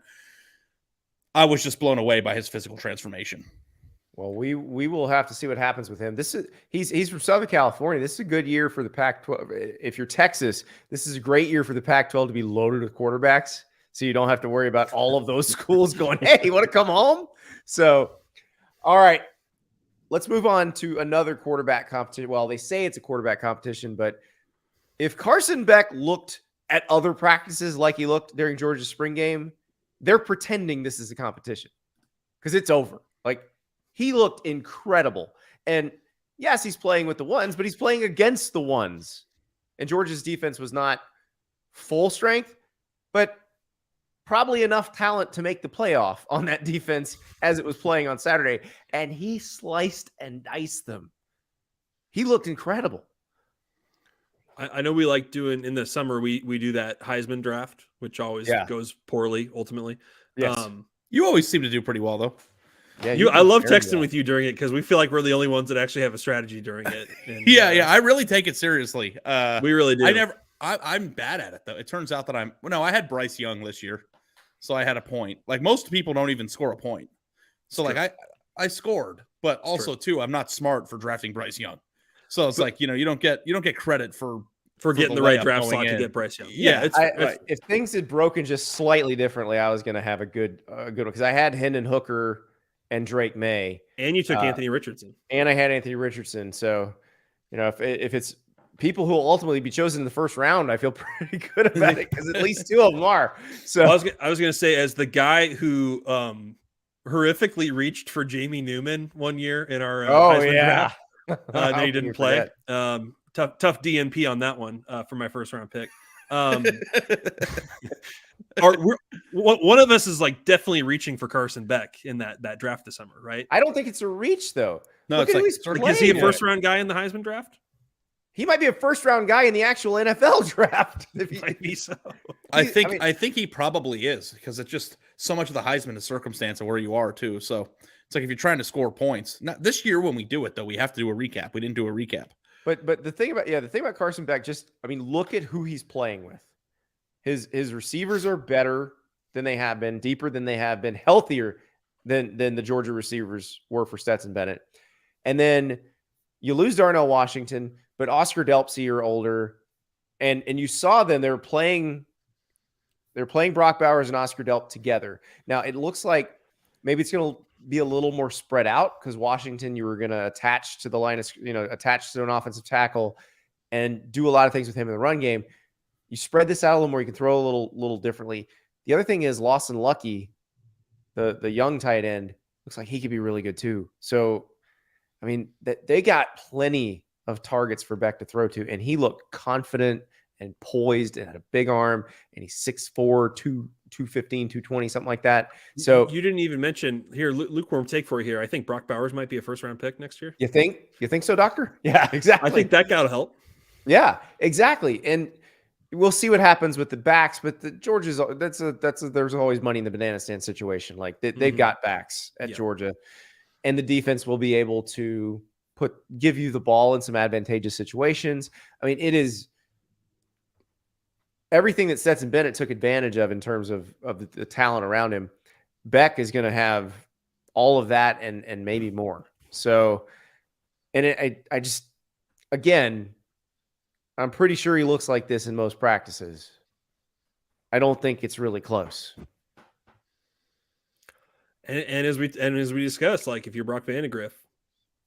I was just blown away by his physical transformation. Well, we will have to see what happens with him. He's from Southern California. This is a good year for the Pac-12. If you're Texas, this is a great year for the Pac-12 to be loaded with quarterbacks, so you don't have to worry about all of those schools going, "Hey, you want to come home?" So, all right, let's move on to another quarterback competition. Well, they say it's a quarterback competition, but if Carson Beck looked at other practices like he looked during Georgia's spring game, they're pretending this is a competition because it's over. Like, he looked incredible. And yes, he's playing with the ones, but he's playing against the ones. And Georgia's defense was not full strength, but probably enough talent to make the playoff on that defense as it was playing on Saturday. And he sliced and diced them. He looked incredible. I know we like doing in the summer, we do that Heisman draft, which always goes poorly ultimately. Yes. You always seem to do pretty well, though. Yeah, I love texting with you during it because we feel like we're the only ones that actually have a strategy during it. And, I really take it seriously. We really do. I'm bad at it though. It turns out that I had Bryce Young this year, so I had a point. Like, most people don't even score a point. So like I scored, but also too, I'm not smart for drafting Bryce Young. So it's like, you don't get credit for getting the right draft slot to get Bryce Young. Yeah, if things had broken just slightly differently, I was going to have a good one because I had Hendon Hooker and Drake May, and you took Anthony Richardson, and I had Anthony Richardson. So, if it's people who will ultimately be chosen in the first round, I feel pretty good about it because at least two of them are. So I was going to say, as the guy who horrifically reached for Jamie Newman one year in our Heisman draft. No, you didn't play. Tough DNP on that one for my first round pick. One of us is like definitely reaching for Carson Beck in that draft this summer, right? I don't think it's a reach though. No, it's like, is he a first round guy in the Heisman draft? He might be a first round guy in the actual NFL draft. Might be so. I think he probably is, because it's just so much of the Heisman is circumstance of where you are too. So it's like, if you're trying to score points. Now, this year when we do it though, we have to do a recap. We didn't do a recap. But the thing about Carson Beck, look at who he's playing with. His receivers are better than they have been, deeper than they have been, healthier than the Georgia receivers were for Stetson Bennett. And then you lose Darnell Washington, but Oscar Delpsy are older, and you saw them. They're playing Brock Bowers and Oscar Delp together. Now it looks like maybe it's going to be a little more spread out because Washington, you were going to attach to the line of, attach to an offensive tackle and do a lot of things with him in the run game. You spread this out a little more. You can throw a little differently. The other thing is Lawson Lucky, the young tight end, looks like he could be really good too. So, I mean, they got plenty of targets for Beck to throw to, and he looked confident and poised and had a big arm, and he's 6'4", 215, 220, something like that. So you didn't even mention here, lukewarm take for you here. I think Brock Bowers might be a first round pick next year. You think so, Doctor? Yeah, exactly. I think that got to help. Yeah, exactly. And we'll see what happens with the backs, but the Georgia's there's always money in the banana stand situation. Like they've got backs at Georgia, and the defense will be able to give you the ball in some advantageous situations. I mean, it is everything that Stetson Bennett took advantage of in terms of the talent around him. Beck is going to have all of that and maybe more. So, and I just, again, I'm pretty sure he looks like this in most practices. I don't think it's really close. And as we discussed, like if you're Brock Vandagriff,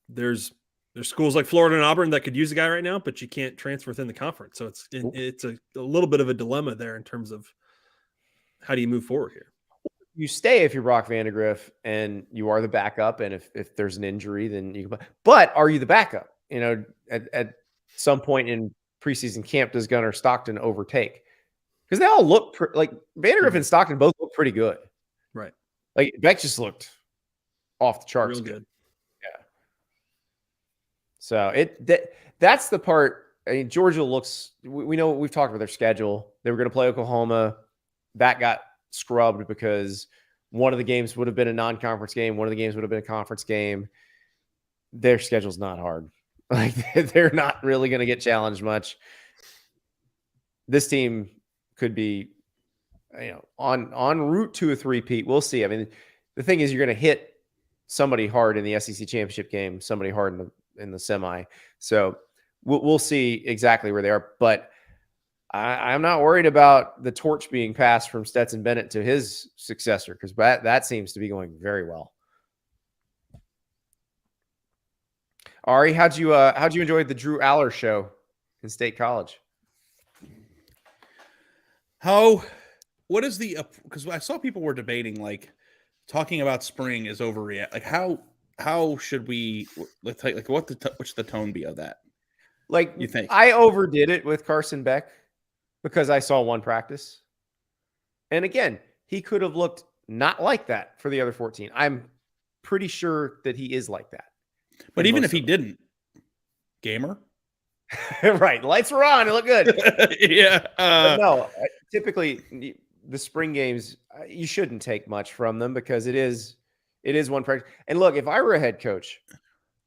there's schools like Florida and Auburn that could use a guy right now, but you can't transfer within the conference. So it's a little bit of a dilemma there in terms of how do you move forward here. you stay if you're Brock Vandegrift and you are the backup. And if there's an injury, then you can. But are you the backup? At some point in preseason camp, does Gunnar Stockton overtake? Because they all look like Vandegrift and Stockton both look pretty good. Right. Like Beck just looked off the charts. Real good. Yeah. So that's the part. I mean, Georgia looks. We know we've talked about their schedule. They were going to play Oklahoma. That got scrubbed because one of the games would have been a non-conference game. One of the games would have been a conference game. Their schedule's not hard. Like they're not really going to get challenged much. This team could be, on route to a three-peat. We'll see. I mean, the thing is, you're going to hit somebody hard in the SEC championship game, somebody hard in the semi. So we'll see exactly where they are. But I'm not worried about the torch being passed from Stetson Bennett to his successor, because that seems to be going very well. Ari, how'd you enjoy the Drew Aller show in State College? What is because I saw people were debating, like, talking about spring is overreact. Like, how should we, what's the tone be of that? Like, you think? I overdid it with Carson Beck because I saw one practice. And again, he could have looked not like that for the other 14. I'm pretty sure that he is like that. But even if he didn't, gamer. Right. Lights were on. It looked good. Yeah. No, typically the spring games, you shouldn't take much from them because it is one practice. And look, if I were a head coach,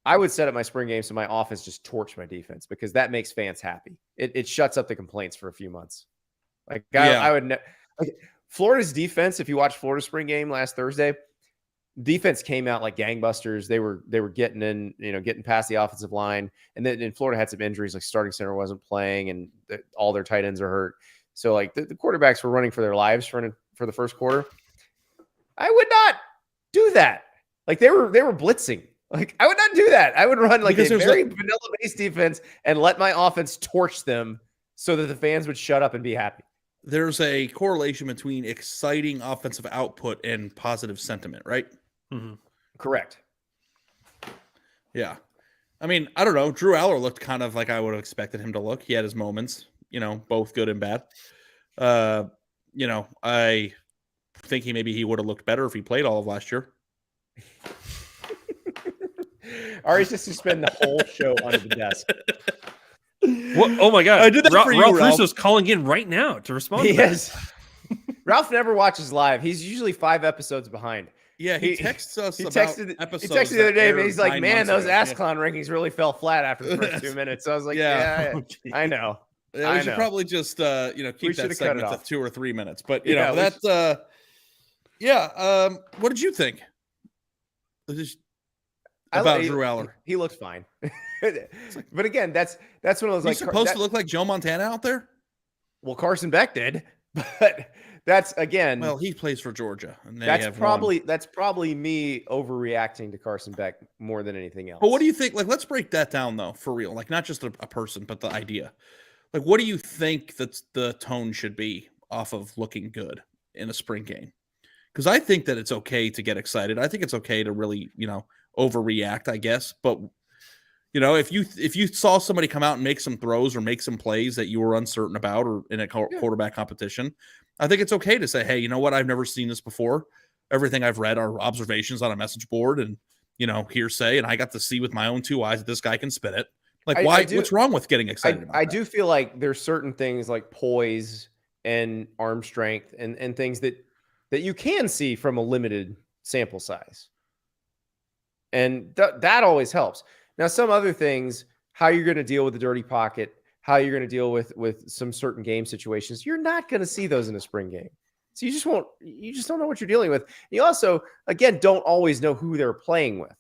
I would set up my spring games so my offense just torch my defense, because that makes fans happy. It shuts up the complaints for a few months. Like I would like Florida's defense. If you watch Florida's spring game last Thursday, defense came out like gangbusters. They were getting in, getting past the offensive line. And then Florida had some injuries, like starting center wasn't playing and all their tight ends are hurt. So like the quarterbacks were running for their lives for the first quarter. I would not do that. Like they were blitzing. Like I would not do that. I would run like a very vanilla-based defense and let my offense torch them so that the fans would shut up and be happy. There's a correlation between exciting offensive output and positive sentiment, right? Mm-hmm. Correct. Yeah. I mean, I don't know. Drew Aller looked kind of like I would have expected him to look. He had his moments, both good and bad. I think he would have looked better if he played all of last year. Ari's just to spend the whole show under the desk. What? Oh my God! I did that for you, Ralph Russo's calling in right now to respond. Yes. Ralph never watches live. He's usually 5 episodes behind. Yeah, he texts us. He texted the other day, and he's like, "Man, those AskClown rankings really fell flat after the first 2 minutes." So I was like, "Yeah, I know." Yeah, we should probably just keep that segment to 2 or 3 minutes. But what did you think about Drew Aller? He looks fine. But again, that's one of those He's supposed to look like Joe Montana out there. Well, Carson Beck did, but that's again. Well, he plays for Georgia, and that's probably me overreacting to Carson Beck more than anything else. But what do you think? Like, let's break that down though, for real. Like, not just a person, but the idea. Like, what do you think that the tone should be off of looking good in a spring game? Because I think that it's okay to get excited. I think it's okay to really, overreact, I guess. But if you saw somebody come out and make some throws or make some plays that you were uncertain about, or in a quarterback competition, I think it's okay to say, hey, you know what? I've never seen this before. Everything I've read are observations on a message board and, hearsay. And I got to see with my own 2 eyes that this guy can spin it. Like, why? What's wrong with getting excited about I that? do feel like there's certain things like poise and arm strength and things that you can see from a limited sample size. And that always helps. Now, some other things, how you're going to deal with the dirty pocket, how you're going to deal with some certain game situations, you're not going to see those in a spring game. So you just don't know what you're dealing with. You also, again, don't always know who they're playing with.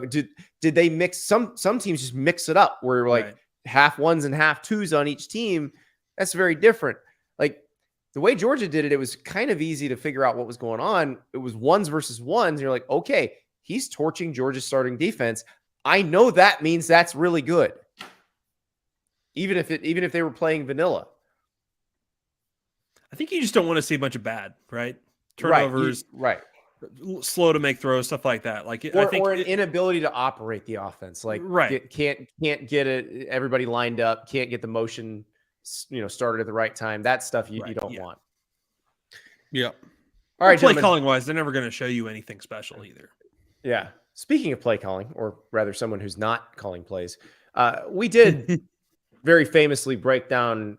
Did they mix some teams just mix it up where like half ones and half twos on each team? That's very different. Like the way Georgia did it, it was kind of easy to figure out what was going on. It was ones versus ones. You're like, okay, he's torching Georgia's starting defense. I know that means that's really good. Even if they were playing vanilla. I think you just don't want to see a bunch of bad, right? turnovers, right. Slow to make throws, stuff like that. Like I think an inability to operate the offense, like can't get it everybody lined up, can't get the motion, started at the right time. That stuff you don't want. Yeah. All right, play calling wise, they're never going to show you anything special either. Yeah. Speaking of play calling, or rather someone who's not calling plays, we did very famously break down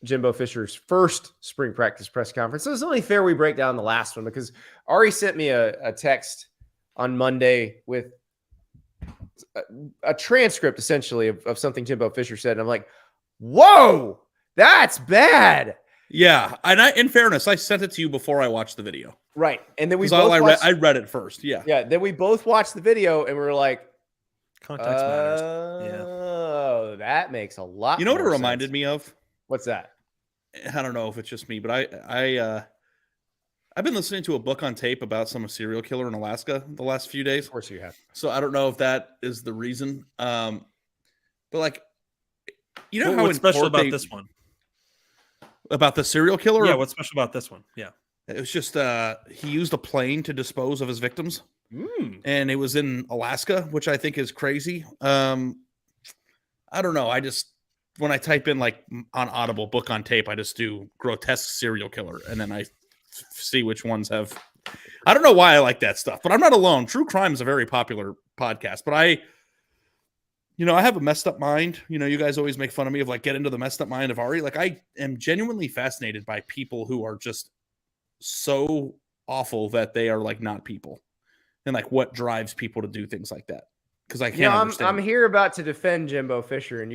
Jimbo Fisher's first spring practice press conference. So it's only fair we break down the last one, because Ari sent me a text on Monday with a transcript essentially of something Jimbo Fisher said. And I'm like, whoa, that's bad. Yeah. And in fairness, I sent it to you before I watched the video. Right. And then I read it first. Yeah. Yeah. Then we both watched the video and we were like, context matters. Oh, that makes a lot. You know what it reminded me of? What's that? I don't know if it's just me, but I've been listening to a book on tape about some serial killer in Alaska the last few days. Of course you have. So I don't know if that is the reason. But like, you know what's special about this one? About the serial killer? Yeah, what's special about this one? Yeah. It was just he used a plane to dispose of his victims. And it was in Alaska, which I think is crazy. I don't know. When I type in like on Audible book on tape, I just do grotesque serial killer, and then I see which ones have. I don't know why I like that stuff, but I'm not alone. True crime is a very popular podcast, but I have a messed up mind. You guys always make fun of me of like get into the messed up mind of Ari. Like I am genuinely fascinated by people who are just so awful that they are like not people, and like what drives people to do things like that. Because I can't understand. I'm here about to defend Jimbo Fisher, and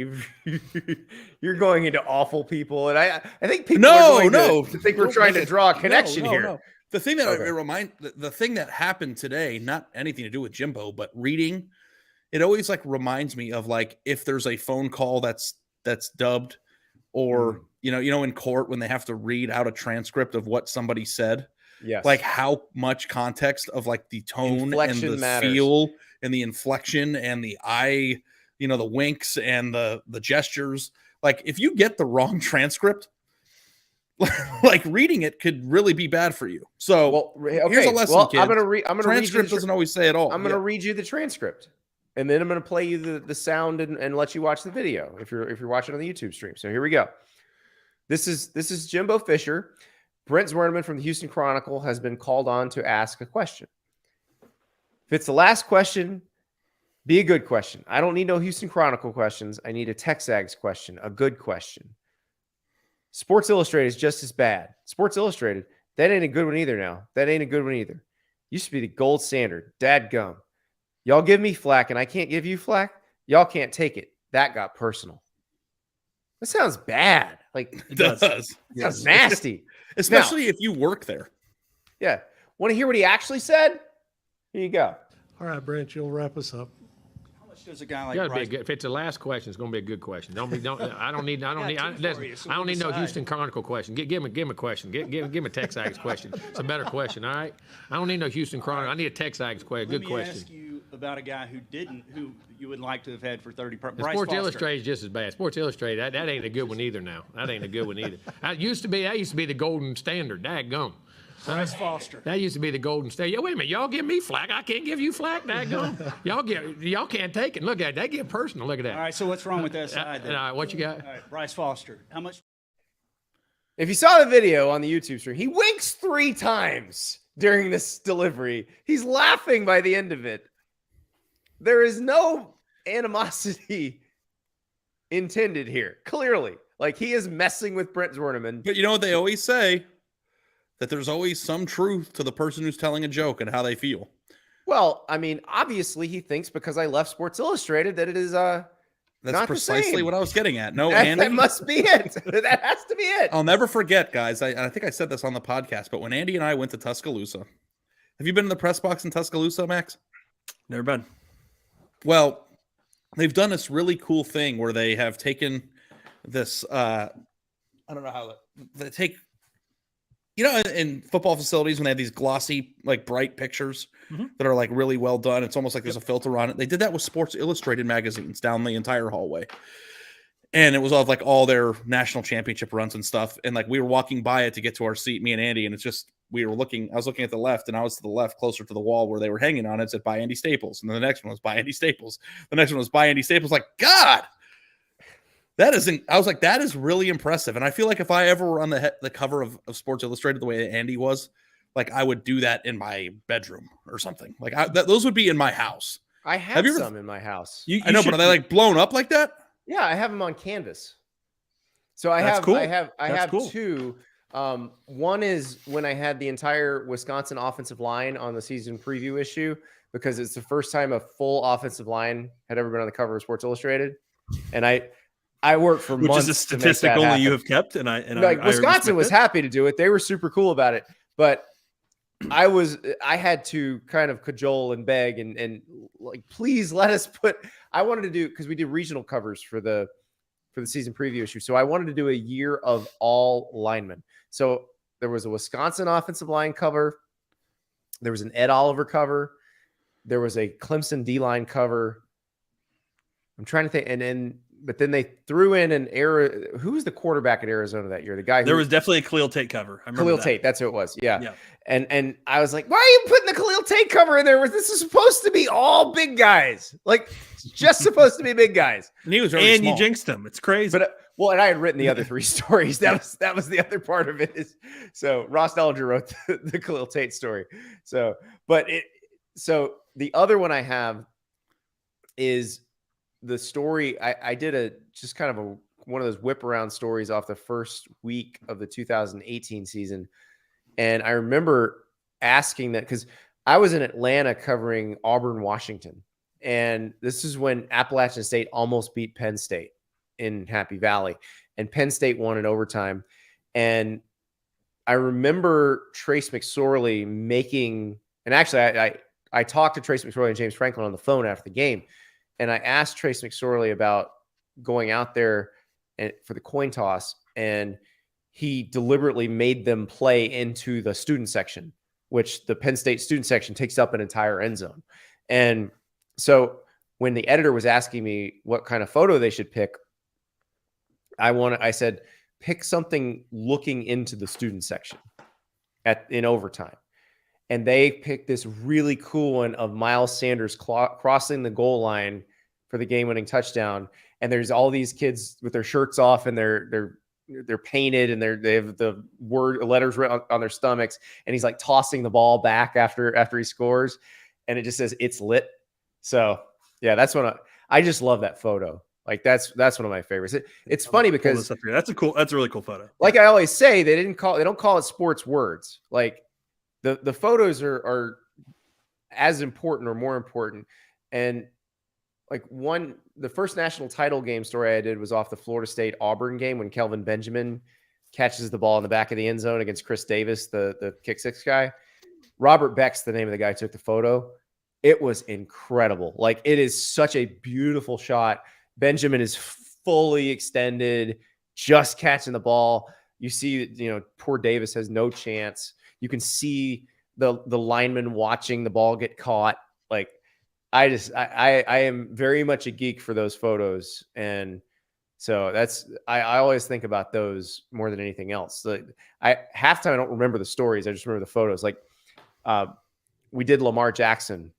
you're going into awful people, and I think people are going to think we're trying to draw a connection here. No. The thing that the thing that happened today, not anything to do with Jimbo, but reading, it always like reminds me of like if there's a phone call that's dubbed, or in court when they have to read out a transcript of what somebody said. Yes. Like how much context of like the tone inflection and the matters. feel and the inflection and the eye, the winks and the gestures. Like if you get the wrong transcript, like reading it could really be bad for you. So here's a lesson, kids. I'm going to read. Transcript doesn't always say it all. I'm going to read you the transcript, and then I'm going to play you the sound and let you watch the video if you're watching on the YouTube stream. So here we go. This is Jimbo Fisher. Brent Zwerneman from the Houston Chronicle has been called on to ask a question. If it's the last question, be a good question. I don't need no Houston Chronicle questions. I need a Texags question, a good question. Sports Illustrated is just as bad. Sports Illustrated, that ain't a good one either now. That ain't a good one either. Used to be the gold standard. Dadgum. Y'all give me flack and I can't give you flack. Y'all can't take it. That got personal. That sounds bad. Like it does. It sounds nasty. Especially if you work there. Yeah. Want to hear what he actually said? Here you go. All right, Brent, you'll wrap us up. How much does a guy like Bryce... If it's the last question, it's going to be a good question. I don't need no Houston Chronicle question. Give him a question. Give him a Texags question. It's a better question. All right. I don't need no Houston Chronicle. I need a Texags question. Good question. Let me ask you about a guy who you would like to have had for 30. Bryce Sports Illustrated is just as bad. Sports Illustrated, that ain't a good one either. Now that ain't a good one either. That used to be the golden standard. Daggum. Bryce Foster. That used to be the golden standard. Wait a minute, y'all give me flack. I can't give you flack. Daggum. y'all can't take it. Look at that. They get personal. Look at that. All right. So what's wrong with that side? Then? What you got? All right, Bryce Foster. How much? If you saw the video on the YouTube stream, he winks 3 times during this delivery. He's laughing by the end of it. There is no animosity intended here. Clearly, like he is messing with Brent Zwerneman. But you know what they always say? That there's always some truth to the person who's telling a joke and how they feel. Well, I mean, obviously he thinks because I left Sports Illustrated that it is that's not precisely what I was getting at. No, that, Andy, that must be it. That has to be it. I'll never forget, guys. I think I said this on the podcast, but when Andy and I went to Tuscaloosa, have you been in the press box in Tuscaloosa, Max? Never been. Well, they've done this really cool thing where they have taken this. I don't know how they take. In football facilities when they have these glossy, like bright pictures that are like really well done, it's almost like there's a filter on it. They did that with Sports Illustrated magazines down the entire hallway. And it was all like all their national championship runs and stuff. And like we were walking by it to get to our seat, me and Andy, and it's just I was looking at the left, and I was to the left closer to the wall where they were hanging on it. It said by Andy Staples. And then the next one was by Andy Staples. The next one was by Andy Staples. Like, God, I was like, that is really impressive. And I feel like if I ever were on the cover of Sports Illustrated the way Andy was, like I would do that in my bedroom or something. Like those would be in my house. I have some in my house. I know, but are they like blown up like that? Yeah, I have them on canvas. So I have cool. Two. One is when I had the entire Wisconsin offensive line on the season preview issue, because it's the first time a full offensive line had ever been on the cover of Sports Illustrated. And I worked for months. Which is a statistic only happen. You have kept. And Wisconsin was happy to do it. They were super cool about it. But I had to kind of cajole and beg and like, please let us I wanted to do, because we did regional covers for the season preview issue. So I wanted to do a year of all linemen. So there was a Wisconsin offensive line cover. There was an Ed Oliver cover. There was a Clemson D-line cover. I'm trying to think. But then they threw in who was the quarterback at Arizona that year? The guy there was definitely a Khalil Tate cover. I remember Khalil Tate, that's who it was. Yeah. And I was like, why are you putting the Khalil Tate cover in there? This is supposed to be all big guys. Like, it's just supposed to be big guys. And he was really small. You jinxed him. It's crazy. But and I had written the other three stories. That was the other part of it. So Ross Dellinger wrote the Khalil Tate story. So the other one I have is the story. I did just kind of one of those whip around stories off the first week of the 2018 season. And I remember asking that because I was in Atlanta covering Auburn, Washington. And this is when Appalachian State almost beat Penn State in Happy Valley. And Penn State won in overtime. And I remember Trace McSorley and actually I talked to Trace McSorley and James Franklin on the phone after the game. And I asked Trace McSorley about going out there for the coin toss, and he deliberately made them play into the student section, which the Penn State student section takes up an entire end zone. And so when the editor was asking me what kind of photo they should pick, I said, pick something looking into the student section in overtime. And they picked this really cool one of Miles Sanders crossing the goal line for the game-winning touchdown. And there's all these kids with their shirts off, and they're painted, and they have the letters written on their stomachs. And he's like tossing the ball back after he scores, and it just says "It's lit." So yeah, that's when I just love that photo. Like that's one of my favorites. It's funny because that's a really cool photo. Like I always say, they don't call it sports words. Like the photos are as important or more important. And like the first national title game story I did was off the Florida State Auburn game when Kelvin Benjamin catches the ball in the back of the end zone against Chris Davis, the kick six guy. Robert Beck's the name of the guy who took the photo. It was incredible. Like, it is such a beautiful shot. Benjamin is fully extended, just catching the ball. You see, poor Davis has no chance. You can see the lineman watching the ball get caught. Like, I am very much a geek for those photos. And so I always think about those more than anything else. Like, half time I don't remember the stories. I just remember the photos. Like, we did Lamar Jackson.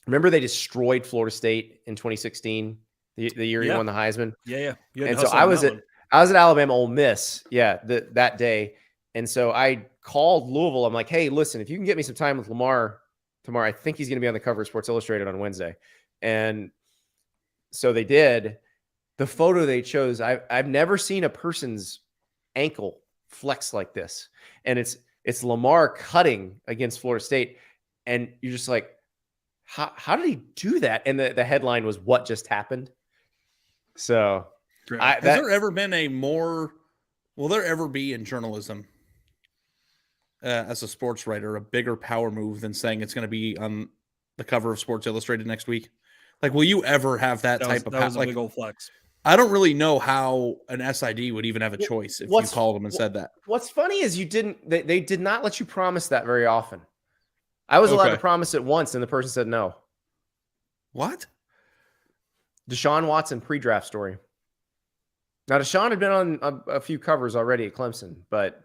Remember they destroyed Florida State in 2016, the year he won the Heisman? Yeah. And so I was at Alabama Ole Miss, that day. And so I called Louisville. I'm like, hey, listen, if you can get me some time with Lamar tomorrow, I think he's going to be on the cover of Sports Illustrated on Wednesday. And so they did. The photo they chose, I've never seen a person's ankle flex like this. And it's Lamar cutting against Florida State. And you're just like, how did he do that? And the headline was, "What just happened?" So has there ever been will there ever be in journalism as a sports writer, a bigger power move than saying it's going to be on the cover of Sports Illustrated next week? Like, will you ever have that type of a big old flex? I don't really know how an SID would even have a choice if you called them and said that. What's funny is they did not let you promise that very often. I was allowed to promise it once, and the person said no. What? Deshaun Watson pre-draft story. Now, Deshaun had been on a few covers already at Clemson, but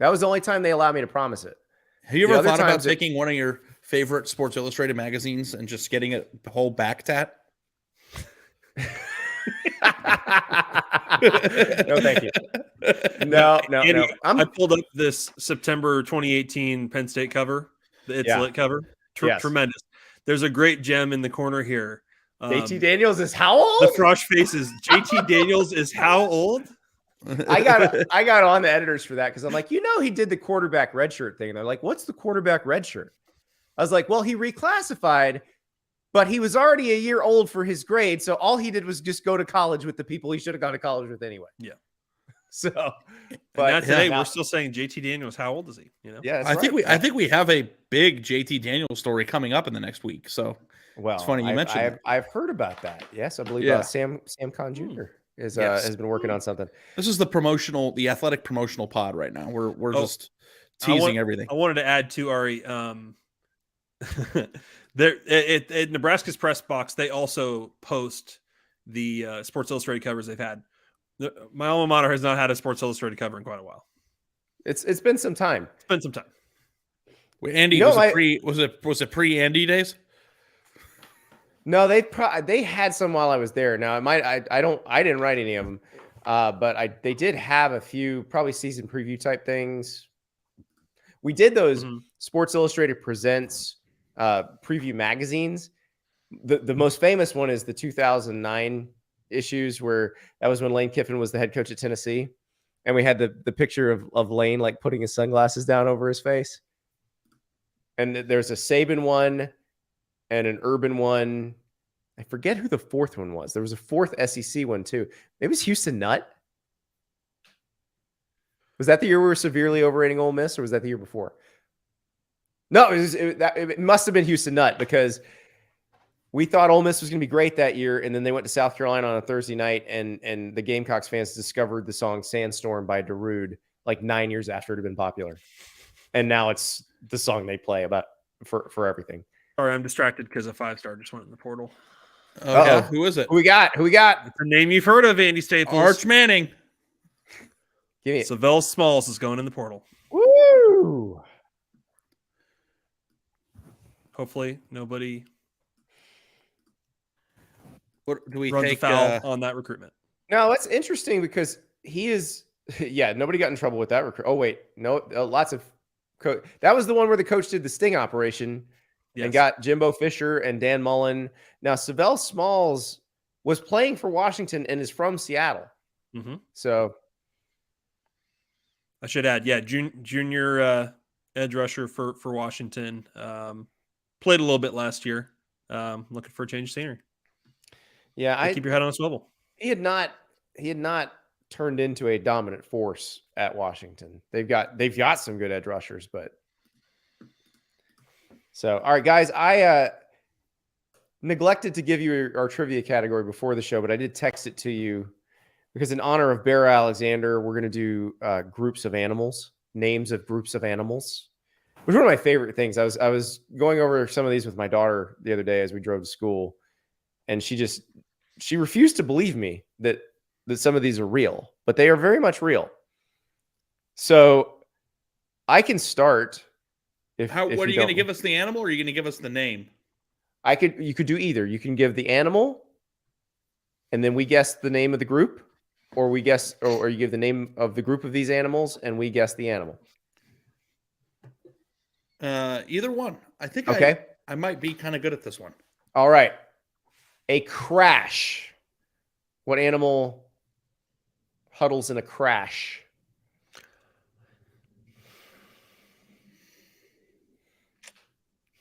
that was the only time they allowed me to promise it. Have you ever thought about taking one of your favorite Sports Illustrated magazines and just getting a whole back tat? No, thank you. No. I pulled up this September 2018 Penn State cover, the It's Lit cover. Tremendous. There's a great gem in the corner here. JT Daniels is how old? The frosh face is JT Daniels is how old? I got on the editors for that because I'm like, he did the quarterback redshirt thing. And they're like, what's the quarterback redshirt? I was like, well, he reclassified, but he was already a year old for his grade. So all he did was just go to college with the people he should have gone to college with anyway. Yeah. So, but today we're still saying JT Daniels, how old is he? Yeah, I think we have a big JT Daniels story coming up in the next week. So, it's funny you mentioned that. I've heard about that. Yes, I believe Sam Conn Jr. Has been working on something. This is the athletic promotional pod right now. We're just teasing everything. I wanted to add to Ari. There at Nebraska's press box, they also post the Sports Illustrated covers they've had. My alma mater has not had a Sports Illustrated cover in quite a while. It's been some time. Wait, Andy, was it pre-Andy days? No, they had some while I was there. Now I didn't write any of them, but they did have a few probably season preview type things. We did those Sports Illustrated Presents preview magazines. The most famous one is the 2009 issues, where that was when Lane Kiffin was the head coach at Tennessee, and we had the picture of Lane like putting his sunglasses down over his face. And there's a Saban one and an Urban one. I forget who the fourth one was. There was a fourth SEC one too. Maybe it was Houston Nutt. Was that the year we were severely overrating Ole Miss, or was that the year before? No, it must have been Houston Nutt, because we thought Ole Miss was going to be great that year, and then they went to South Carolina on a Thursday night, and the Gamecocks fans discovered the song "Sandstorm" by Darude like 9 years after it had been popular, and now it's the song they play about for everything. Sorry, I'm distracted because a 5-star just went in the portal. Oh, yeah. Who is it? Who we got? It's a name you've heard of, Andy Staples. Arch Manning. Give me it. Savell Smalls is going in the portal. Woo! Hopefully, nobody What do we runs take afoul on that recruitment. No, that's interesting because he is. Yeah, nobody got in trouble with that recruit. Oh wait, no, lots of. That was the one where the coach did the sting operation and got Jimbo Fisher and Dan Mullen. Now, Savell Smalls was playing for Washington and is from Seattle. Mm-hmm. So I should add, junior edge rusher for Washington. Played a little bit last year. Looking for a change of scenery. Yeah, keep your head on a swivel. He had not turned into a dominant force at Washington. They've got some good edge rushers, but so all right, guys. I neglected to give you our trivia category before the show, but I did text it to you because in honor of Bear Alexander, we're going to do groups of animals, names of groups of animals, which is one of my favorite things. I was going over some of these with my daughter the other day as we drove to school, and she refused to believe me that some of these are real, but they are very much real. So I can start. What are you going to give us, the animal, or are you going to give us the name? You could do either. You can give the animal, and then we guess the name of the group, or you give the name of the group of these animals, and we guess the animal. Either one. I think okay. I might be kind of good at this one. All right. A crash. What animal huddles in a crash?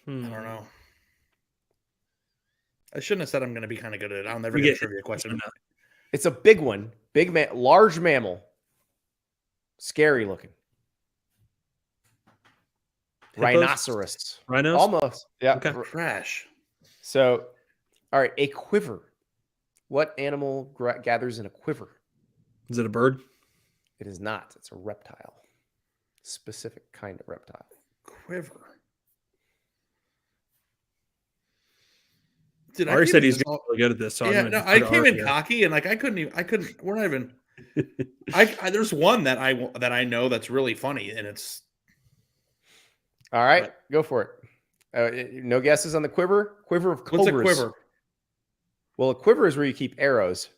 I don't know. I shouldn't have said I'm going to be kind of good at it. I'll never get a trivia question. It's a big one. Large mammal. Scary looking. Rhinoceros. Rhinos? Almost. Yeah. Okay. Crash. So, all right. A quiver. What animal gathers in a quiver? Is it a bird? It is not. It's a reptile. Specific kind of reptile. Quiver. Dude, Ari said he's really good at this. So yeah, no, I came in cocky and like I couldn't. We're not even. There's one that I know that's really funny, and it's. All right, go for it. No guesses on the quiver. Quiver of cobras. What's a quiver? Well, a quiver is where you keep arrows.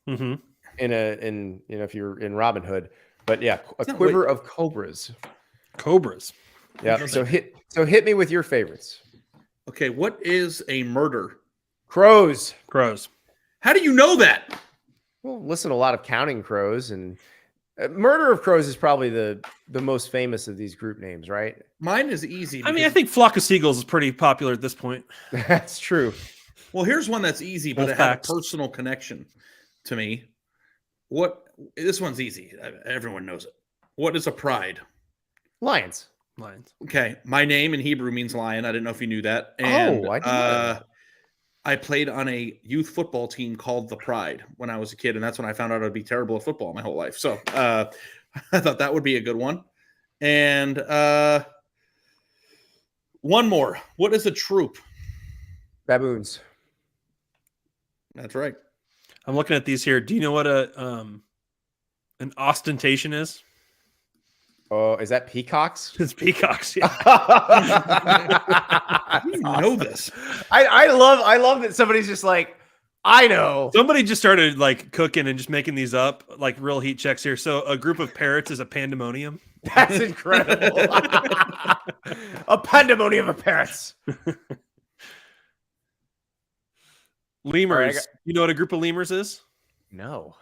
Mm-hmm. If you're in Robin Hood, but yeah, a quiver of cobras. Cobras. Yeah. So hit me with your favorites. Okay, what is a murder? Crows. How do you know that? Well, listen, a lot of Counting Crows, and Murder of Crows is probably the most famous of these group names, right? Mine is easy. I mean, I think Flock of Seagulls is pretty popular at this point. That's true. Well, here's one that's easy, but it had a personal connection to me. This one's easy. Everyone knows it. What is a pride? Lions. Okay. My name in Hebrew means lion. I didn't know if you knew that. And, I didn't know. I played on a youth football team called the Pride when I was a kid, and that's when I found out I'd be terrible at football my whole life. So I thought that would be a good one. And one more. What is a troop? Baboons. That's right. I'm looking at these here. Do you know what an ostentation is? Oh, is that peacocks? It's peacocks. Yeah. I didn't know this. I love that somebody's just like, I know. Somebody just started like cooking and just making these up, like real heat checks here. So a group of parrots is a pandemonium. That's incredible. A pandemonium of parrots. Lemurs. Right, you know what a group of lemurs is? No.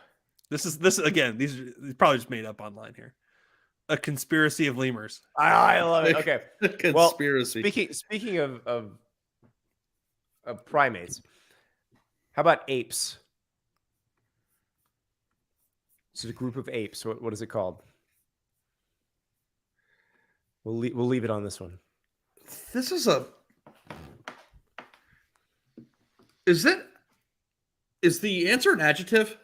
This is again. These are probably just made up online here. A conspiracy of lemurs. I love it. Okay. Conspiracy. Well, speaking of primates, how about apes? This is a group of apes. What is it called? We'll leave it on this one. This is Is the answer an adjective?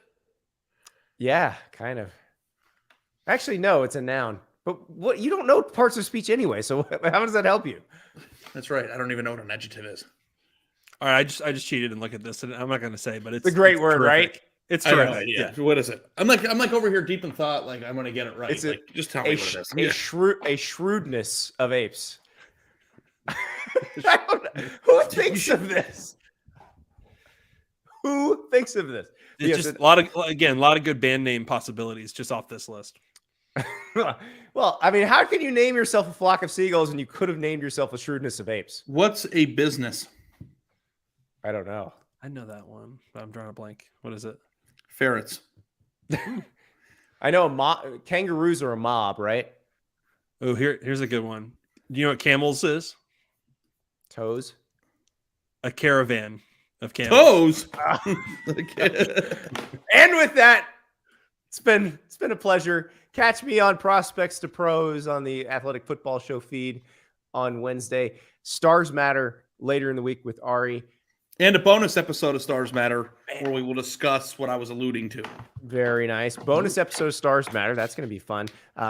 Yeah, kind of. Actually, no, it's a noun. But what, you don't know parts of speech anyway, so how does that help you? That's right. I don't even know what an adjective is. All right, I just cheated and look at this, and I'm not going to say, but it's a great word, terrific. right? It's terrific. Yeah. What is it? I'm like over here deep in thought, like I'm going to get it right. It's just tell me what it is. A shrewdness of apes. I don't know. Who thinks of this? Who thinks of this? It's just a lot of good band name possibilities just off this list. Well, I mean, how can you name yourself a flock of seagulls and you could have named yourself a shrewdness of apes? What's a business? I don't know. I know that one, but I'm drawing a blank. What is it? Ferrets. I know kangaroos are a mob, right? Oh, here's a good one. Do you know what camels is? Toes. A caravan of camels. Toes. And with that, it's been a pleasure. Catch me on Prospects to Pros on the Athletic Football Show feed on Wednesday. Stars Matter later in the week with Ari. And a bonus episode of Stars Matter where we will discuss what I was alluding to. Very nice. Bonus episode of Stars Matter. That's going to be fun.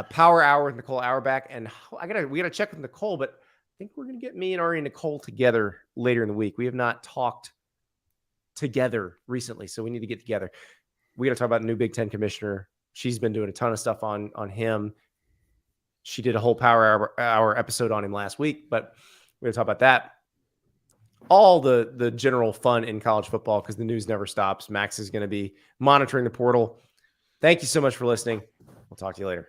Power Hour with Nicole Auerbach. And we got to check with Nicole, but I think we're going to get me and Ari and Nicole together later in the week. We have not talked together recently, so we need to get together. We got to talk about the new Big Ten commissioner. She's been doing a ton of stuff on him. She did a whole Power Hour episode on him last week, but we're going to talk about that. All the general fun in college football because the news never stops. Max is going to be monitoring the portal. Thank you so much for listening. We'll talk to you later.